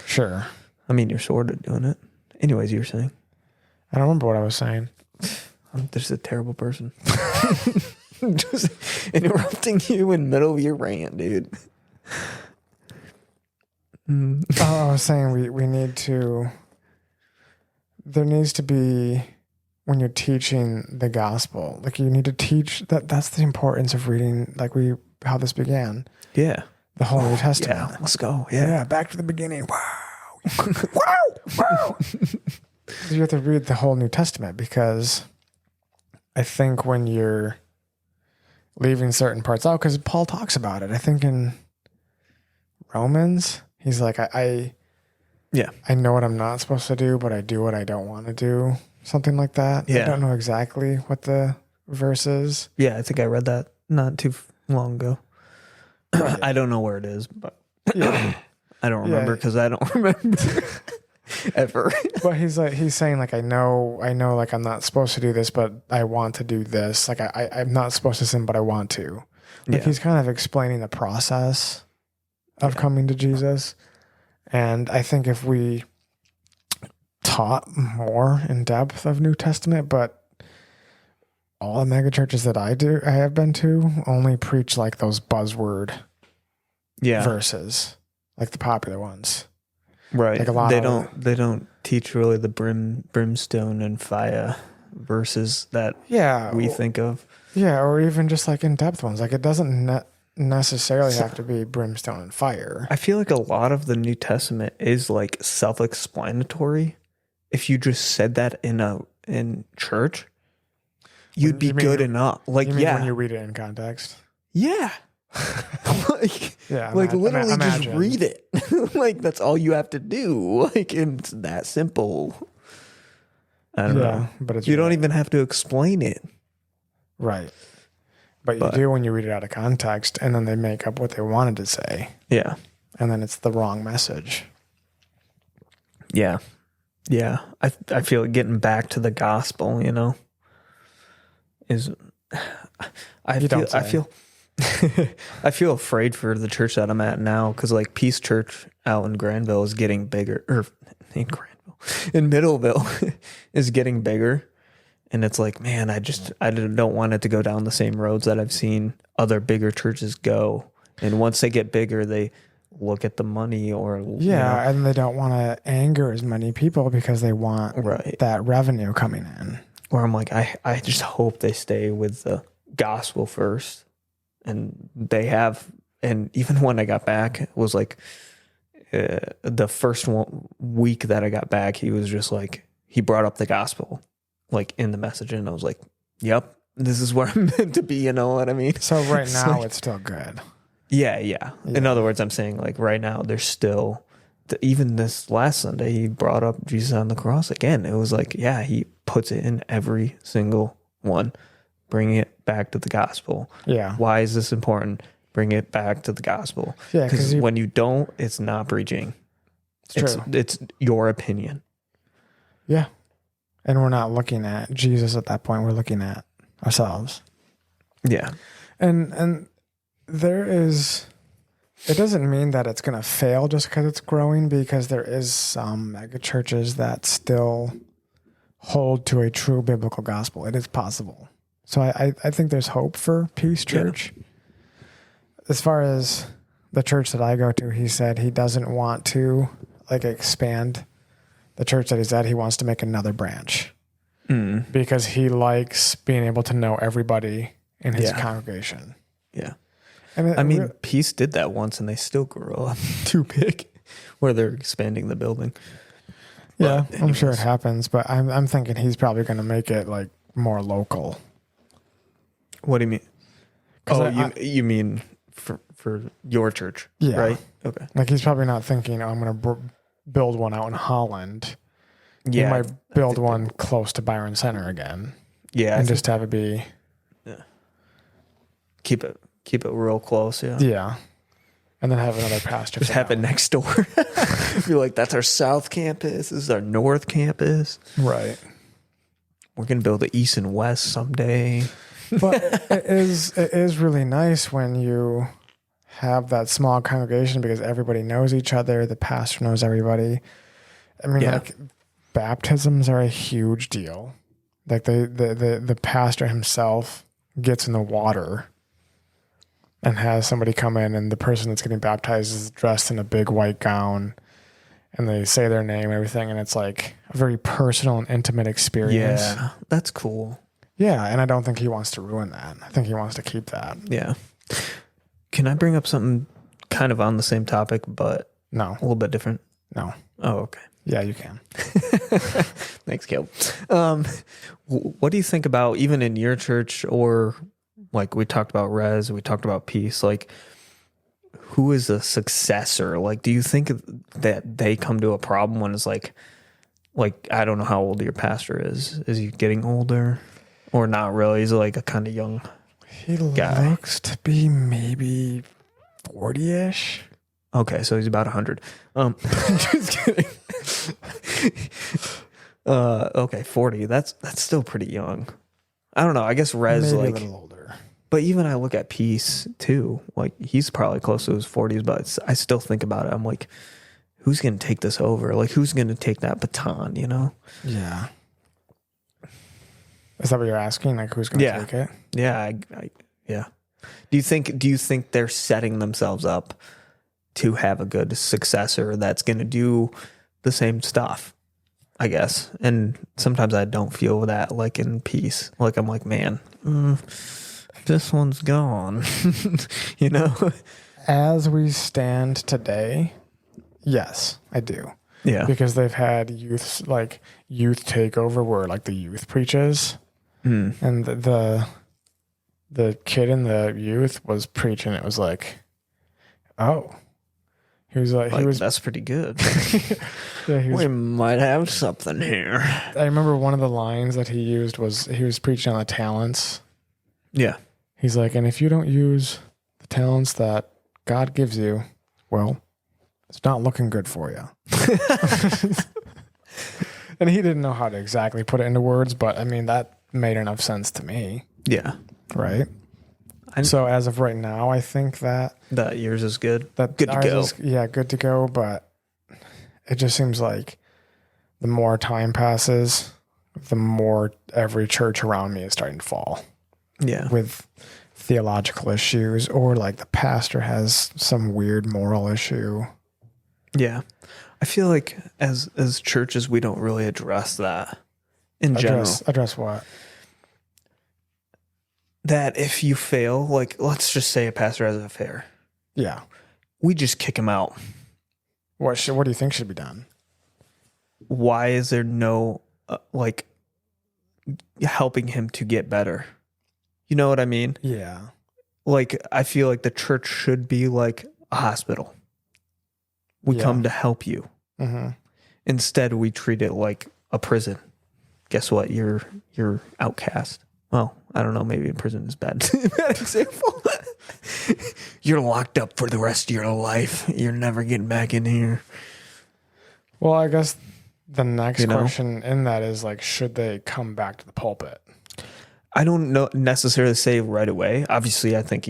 Sure. I mean, you're sort of doing it. Anyways, you were saying. I don't remember what I was saying. I'm just a terrible person. Just interrupting you in the middle of your rant, dude. I was saying we need to. There needs to be, when you're teaching the gospel, like you need to teach that. That's the importance of reading, like how this began. Yeah. The whole New Testament. Yeah. Let's go. Yeah. Back to the beginning. Wow. Wow. You have to read the whole New Testament, because I think when you're leaving certain parts out, because Paul talks about it, I think in Romans, he's like, I know what I'm not supposed to do, but I do what I don't want to do. Something like that. Yeah. I don't know exactly what the verse is. Yeah, I think I read that not too long ago. I don't know where it is, but Yeah. I don't remember because I don't remember ever. But he's saying like, I know like I'm not supposed to do this, but I want to do this. Like I'm not supposed to sin, but I want to. Like he's kind of explaining the process of coming to Jesus. And I think if we taught more in depth of New Testament, but all the mega churches that I have been to only preach like those buzzword verses, like the popular ones. Right. Like a lot they don't teach really the brimstone and fire verses that we think of. Yeah, or even just like in-depth ones. Like it doesn't necessarily have to be brimstone and fire. I feel like a lot of the New Testament is like self-explanatory. If you just said that in church, you'd be good enough. Like, you mean when you read it in context? Yeah. Literally just read it. Like that's all you have to do. Like it's that simple. I don't know. But you don't even have to explain it. Right. But you do when you read it out of context, and then they make up what they wanted to say. Yeah. And then it's the wrong message. Yeah. Yeah. I feel like getting back to the gospel, is I feel I feel afraid for the church that I'm at now, because like Peace Church out in Granville is getting bigger, or in Middleville is getting bigger. And it's like, man, I don't want it to go down the same roads that I've seen other bigger churches go. And once they get bigger, they look at the money and they don't want to anger as many people because they want that revenue coming in. Or I'm like, I just hope they stay with the gospel first. And they have, and even when I got back, it was like the first week that I got back, he was just like, he brought up the gospel. Like in the message, and I was like, yep, this is where I'm meant to be, you know what I mean? So right now it's still good. Yeah. In other words, I'm saying like right now there's still, even this last Sunday, he brought up Jesus on the cross again. It was like, yeah, he puts it in every single one, bringing it back to the gospel. Yeah. Why is this important? Bring it back to the gospel. Yeah, because when you don't, it's not preaching. It's true. It's your opinion. Yeah. And we're not looking at Jesus at that point. We're looking at ourselves. Yeah. And there is, it doesn't mean that it's going to fail just because it's growing, because there is some mega churches that still hold to a true biblical gospel. It is possible. So I think there's hope for Peace Church. Yeah. As far as the church that I go to, he said he doesn't want to like expand the church that he's at. He wants to make another branch because he likes being able to know everybody in his congregation. Yeah. And Peace did that once and they still grew up too big where they're expanding the building. Yeah, I'm sure it happens, but I'm thinking he's probably going to make it like more local. What do you mean? Oh, you mean for your church, right? Okay. Like he's probably not thinking, I'm going to build one out in Holland. Yeah, he might build one close to Byron Center again. Yeah, and just have it be. Yeah. Keep it real close. Yeah. Yeah, and then have another pastor. Just have it next door. Be like, that's our South Campus. This is our North Campus. Right. We're gonna build the East and West someday. But it is really nice when you have that small congregation because everybody knows each other. The pastor knows everybody. I mean, like baptisms are a huge deal. Like the pastor himself gets in the water and has somebody come in, and the person that's getting baptized is dressed in a big white gown, and they say their name and everything, and it's like a very personal and intimate experience. Yeah, that's cool. Yeah, and I don't think he wants to ruin that. I think he wants to keep that. Yeah. Can I bring up something kind of on the same topic, but No, a little bit different? no. Oh, okay. Yeah, you can. Thanks, Caleb. What do you think about, even in your church, or like we talked about res, we talked about peace, like who is a successor? Like, do you think that they come to a problem when it's like I don't know how old your pastor is. Is he getting older or not really? He's like a kind of young He guy. looks to be maybe 40-ish. Okay, so he's about 100. Just kidding. Okay, 40. That's still pretty young. I don't know. I guess res Maybe like, a little older. but even I look at peace too. Like he's probably close to his 40s, but I still think about it. I'm like, who's going to take this over? Like who's going to take that baton? You know? Yeah. Is that what you're asking? Like who's going to take it? Yeah. Yeah. Do you think they're setting themselves up to have a good successor that's going to do the same stuff? I guess. And sometimes I don't feel that like in peace. Like I'm like, man, this one's gone. You know? As we stand today, yes, I do. Yeah. Because they've had youth takeover where like the youth preaches, and the kid in the youth was preaching. It was like, oh, he was that's pretty good. yeah, We might have something here. I remember one of the lines that he used was he was preaching on the talents. Yeah. He's like, and if you don't use the talents that God gives you, well, it's not looking good for you. And he didn't know how to exactly put it into words, but I mean, that made enough sense to me. Yeah. Right. So as of right now, I think that yours is good. that Good to ours go. good to go. But it just seems like the more time passes, the more every church around me is starting to fall Yeah. with theological issues, or like the pastor has some weird moral issue. Yeah. I feel like as churches, we don't really address that in general. Address what? That if you fail, like let's just say a pastor has an affair, Yeah. we just kick him out. What do you think should be done? Why is there no like helping him to get better? You know what I mean? Yeah. Like I feel like the church should be like a hospital. We Yeah. come to help you. Mm-hmm. Instead, we treat it like a prison. Guess what? You're outcast. Well, I don't know. Maybe in prison is bad. Bad example. You're locked up for the rest of your life. You're never getting back in here. Well, I guess the next You know? question in that is like, should they come back to the pulpit? I don't know necessarily say right away. Obviously, I think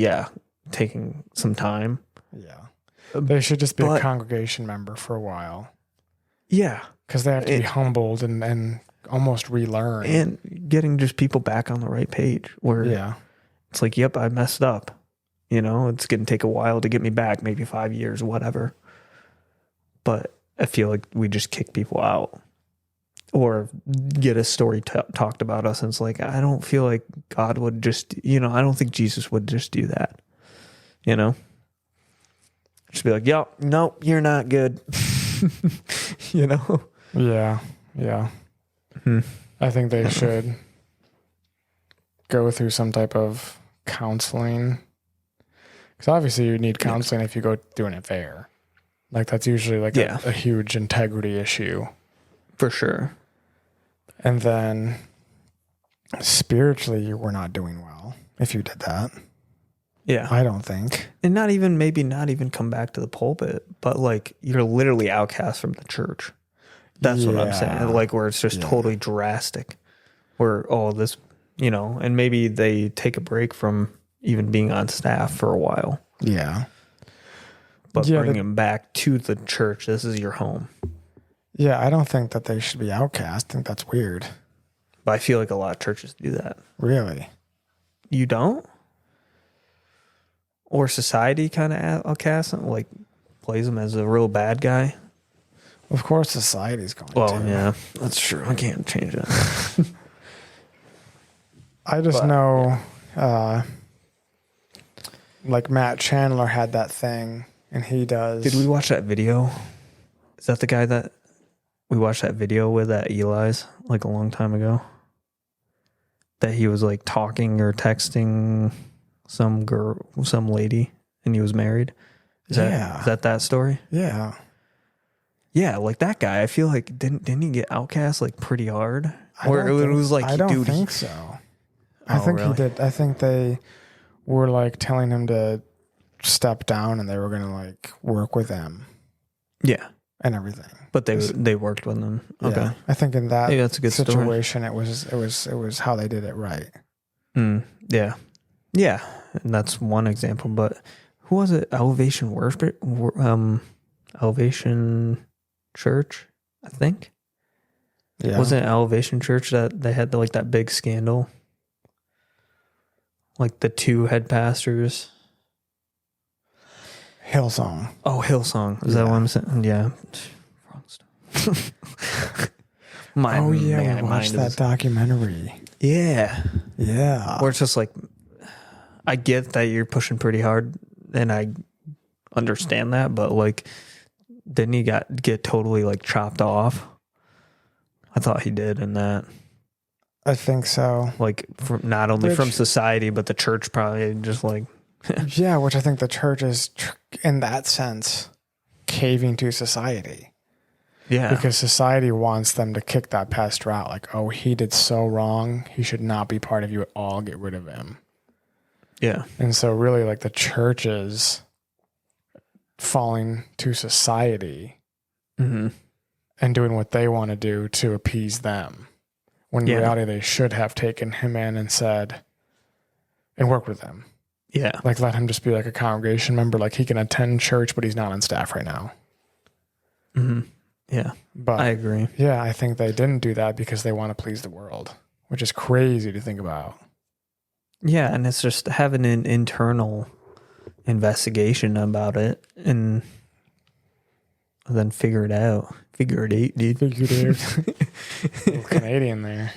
taking some time. Yeah. They should just be a But- congregation member for a while, Yeah, because they have to be humbled and almost relearn. and getting just people back on the right page where Yeah. it's like, yep, I messed up. You know, it's going to take a while to get me back, maybe 5 years, whatever. But I feel like we just kick people out or get a story talked about us. And it's like, I don't feel like God would just, I don't think Jesus would just do that. Just be like, yep, nope, you're not good. Yeah. Yeah. I think they should go through some type of counseling. Because obviously you need counseling if you go through an affair. Like that's usually like a huge integrity issue. For sure. And then spiritually you were not doing well if you did that. Yeah. I don't think. And not even come back to the pulpit, but like you're literally outcast from the church. That's what I'm saying. Like where it's just totally drastic. Where, this, and maybe they take a break from even being on staff for a while. Yeah. But bring them back to the church. This is your home. Yeah, I don't think that they should be outcast. I think that's weird. But I feel like a lot of churches do that. Really? You don't? Or society kind of outcasts him, like plays him as a real bad guy? Of course, society's going Well, to. yeah, that's true. I can't change that. I just know, like Matt Chandler had that thing, and he does. Did we watch that video? Is that the guy that we watched that video with at Eli's like a long time ago? That he was like talking or texting some girl, some lady, and he was married. Is that story? Yeah. Yeah, like that guy. I feel like didn't he get outcast like pretty hard? Or it was like, I don't dude, think so. I Oh, think really? he did. I think they were like telling him to step down, and they were gonna like work with him yeah, and everything. but they worked with him. Okay, Yeah. I think in that Maybe that's a good story. situation, it was how they did it right. Yeah, yeah, and that's one example. But who was it? Elevation Worship, Elevation Church, I think. Yeah. Wasn't it Elevation Church that they had like that big scandal? Like the two head pastors. Hillsong? Oh, Hillsong. Is that what I'm saying? Yeah. Wrong stuff. We watched that documentary. Yeah. Yeah. Where it's just like, I get that you're pushing pretty hard, and I understand that, but like, didn't he get totally like chopped off? I thought he did in that. I think so. Like, from not only from society, but the church probably just like. Yeah, which I think the church is, in that sense, caving to society. Yeah. Because society wants them to kick that pastor out. Like, oh, he did so wrong. He should not be part of you at all. Get rid of him. Yeah. And so really, like, the church is falling to society and doing what they want to do to appease them. When in reality, they should have taken him in and said, and worked with him. Yeah. Like, let him just be like a congregation member. Like, he can attend church, but he's not on staff right now. Yeah. But I agree. Yeah, I think they didn't do that because they want to please the world, which is crazy to think about. Yeah. And it's just having an internal investigation about it and then figure it out. Figure it out, dude. Figure it out. Little Canadian there.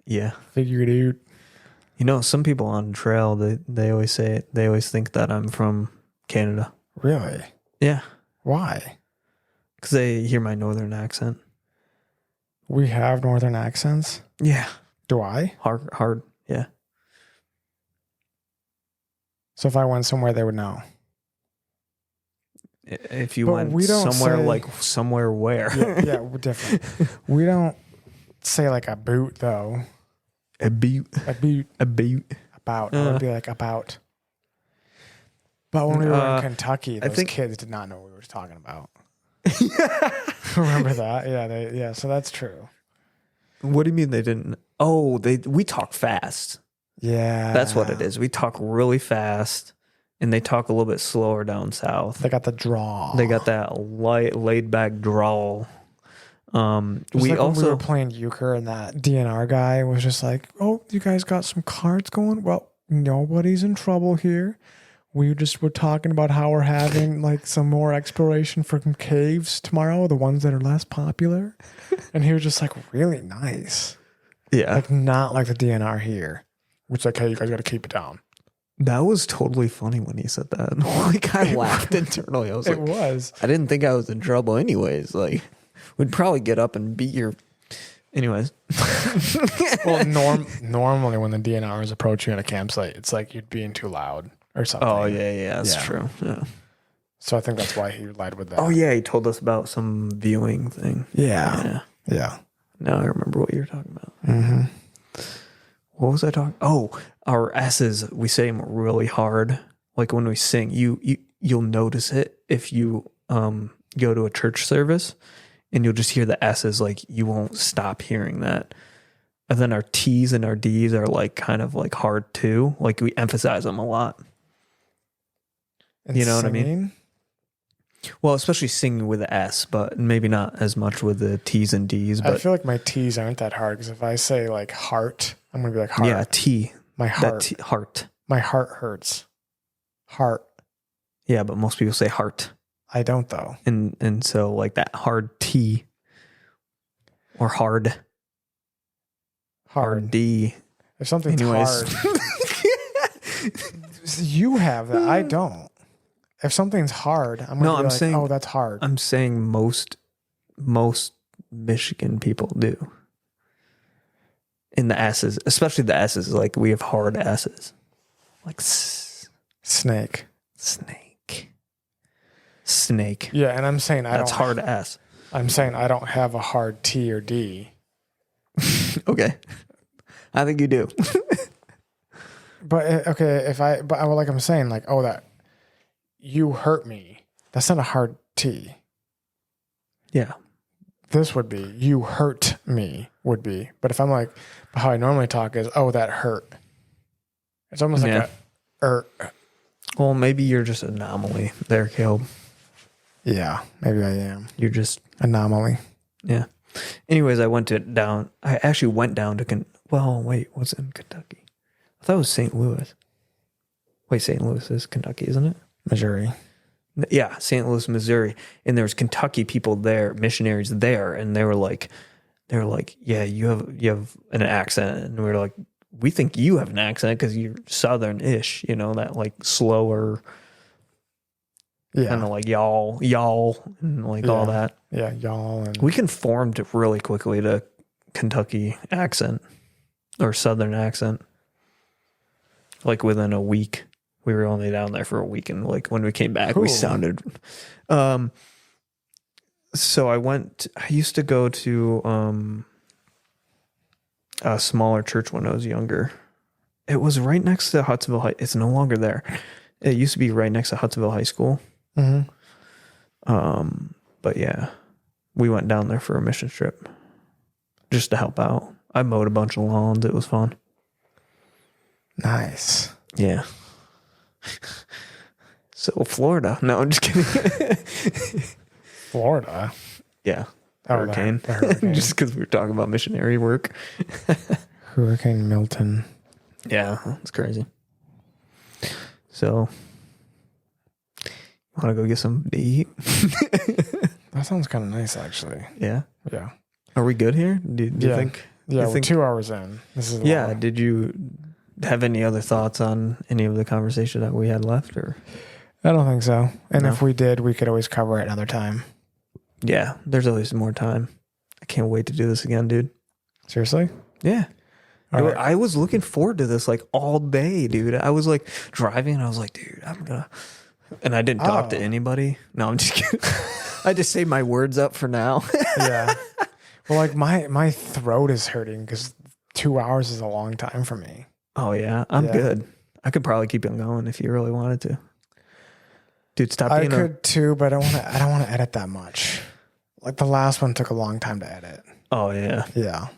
Yeah. Figure it out. You know, some people on trail, they always say, they always think that I'm from Canada. Really? Yeah. Why? Because they hear my northern accent. We have northern accents? Yeah. Do I? Hard. Yeah. So if I went somewhere, they would know. If you But went we don't somewhere, say- like somewhere where? Yeah, we're different. We don't say like a boot, though. A boot. A boot. A boot. About. It would be like about. But when we were in Kentucky, those kids did not know what we were talking about. Remember that? Yeah, so that's true. What do you mean they didn't? Oh, we talk fast. Yeah. That's what it is. We talk really fast, and they talk a little bit slower down south. They got the draw. They got that light, laid back drawl. We We when we were playing euchre, and that DNR guy was just like, "Oh, you guys got some cards going? Well, nobody's in trouble here. We just were talking about how we're having like some more exploration for some caves tomorrow, the ones that are less popular." And he was just like really nice. Yeah. Like not like the DNR here. Which like, hey, you guys got to keep it down. That was totally funny when he said that. Like, I laughed internally. I was like, It was. I didn't think I was in trouble anyways. Like, we'd probably get up and beat your... Anyways. Well, normally when the DNR is approaching at a campsite, it's like you're being too loud or something. Oh, yeah, that's true. Yeah. So I think that's why he lied with that. Oh, yeah, he told us about some viewing thing. Yeah. Now I remember what you were talking about. Mm-hmm. What was I talking? Oh, our S's, we say them really hard. Like when we sing, you'll notice it if you go to a church service and you'll just hear the S's, like you won't stop hearing that. And then our T's and our D's are like kind of like hard too. Like we emphasize them a lot. And You know what I mean? Well, especially singing with the S, but maybe not as much with the T's and D's. I But feel like my T's aren't that hard because if I say like heart, I'm gonna be like heart. yeah, T. My heart. Heart. My heart hurts. Heart. Yeah, but most people say heart. I don't though. And so like that hard T or hard Hard. D. If something's Anyways. hard, you have that. I don't. If something's hard, I'm gonna be like, saying, oh, that's hard. I'm saying most Michigan people do. In the S's, especially the S's, like we have hard S's. Like Snake. Snake. Yeah, and I'm saying That's hard S. I'm saying I don't have a hard T or D. Okay. I think you do. But okay, like I'm saying, like, oh, that you hurt me. That's not a hard T. Yeah. This would be you hurt me would be. But if I'm like how I normally talk is, oh, that hurt. It's almost like Well, maybe you're just an anomaly there, Caleb. Yeah, maybe I am. You're just Anomaly. yeah. Anyways, I actually went down to what's in Kentucky? I thought it was St. Louis. Wait, St. Louis is Kentucky, isn't it? Missouri. Yeah, St. Louis, Missouri. And there was Kentucky people there, missionaries there, and they were like, yeah, you have an accent, and we were like, we think you have an accent because you're Southern-ish, that like slower, kind of like y'all, and like all that. Yeah, y'all. And We conformed really quickly to Kentucky accent or Southern accent. Like within a week. We were only down there for a week, and like when we came back, we sounded. So I used to go to a smaller church when I was younger. It was right next to Hudsonville High. It's no longer there. It used to be right next to Hudsonville High School. Mm-hmm. But yeah, we went down there for a mission trip just to help out. I mowed a bunch of lawns. It was fun. Nice. Yeah. So Florida. No, I'm just kidding. Florida. Yeah. Oh, Hurricane. the hurricane. Just because we were talking about missionary work. Hurricane Milton. Yeah, it's crazy. So, want to go get some to eat? That sounds kind of nice, actually. Yeah. Yeah. Are we good here? Do you think? Yeah, you we're think, 2 hours in. This is yeah. long. Did you have any other thoughts on any of the conversation that we had left, or? I don't think so. And No. if we did, we could always cover it another time. Yeah, there's always more time. I can't wait to do this again, dude. Seriously? Yeah. All right. I was looking forward to this like all day, dude. I was like driving and I was like, dude, I'm gonna. And I didn't talk to anybody. No, I'm just kidding. I just saved my words up for now. Yeah. Well, like my throat is hurting because 2 hours is a long time for me. Oh yeah, I'm Yeah. good. I could probably keep it going if you really wanted to. Dude, stop I being could too, but I don't want to edit that much. Like the last one took a long time to edit. Oh yeah. Yeah.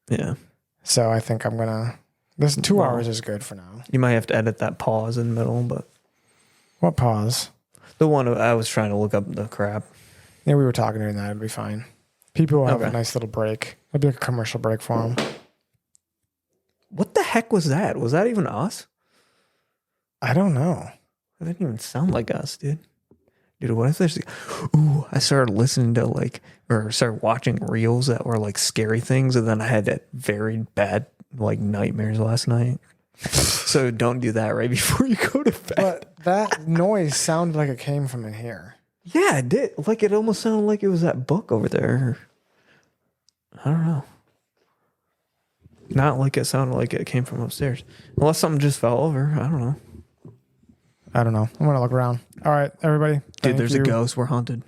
Yeah. So I think I'm gonna. This 2 Well, hours is good for now. You might have to edit that pause in the middle, but What pause? the one I was trying to look up the crap. Yeah, we were talking during that. It'd be fine. People will have a Okay. nice little break. It'd be like a commercial break for them. What the heck was that? Was that even us? I don't know. It didn't even sound like us, dude. Dude, what if there's... Ooh, I started listening to started watching reels that were like scary things, and then I had that very bad like nightmares last night. So don't do that right before you go to bed. But that noise sounded like it came from in here. Yeah, it did. Like it almost sounded like it was that book over there. I don't know. Not like it sounded like it came from upstairs. Unless something just fell over. I don't know. I don't know. I'm gonna look around. All right, everybody. Dude, there's a a ghost. We're haunted.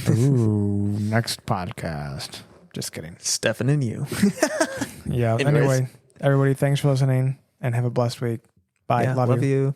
Ooh, next podcast. Just kidding. Stefan and you. Yeah. Anyways. Anyway, everybody, thanks for listening and have a blessed week. Bye. Yeah, Love you. you.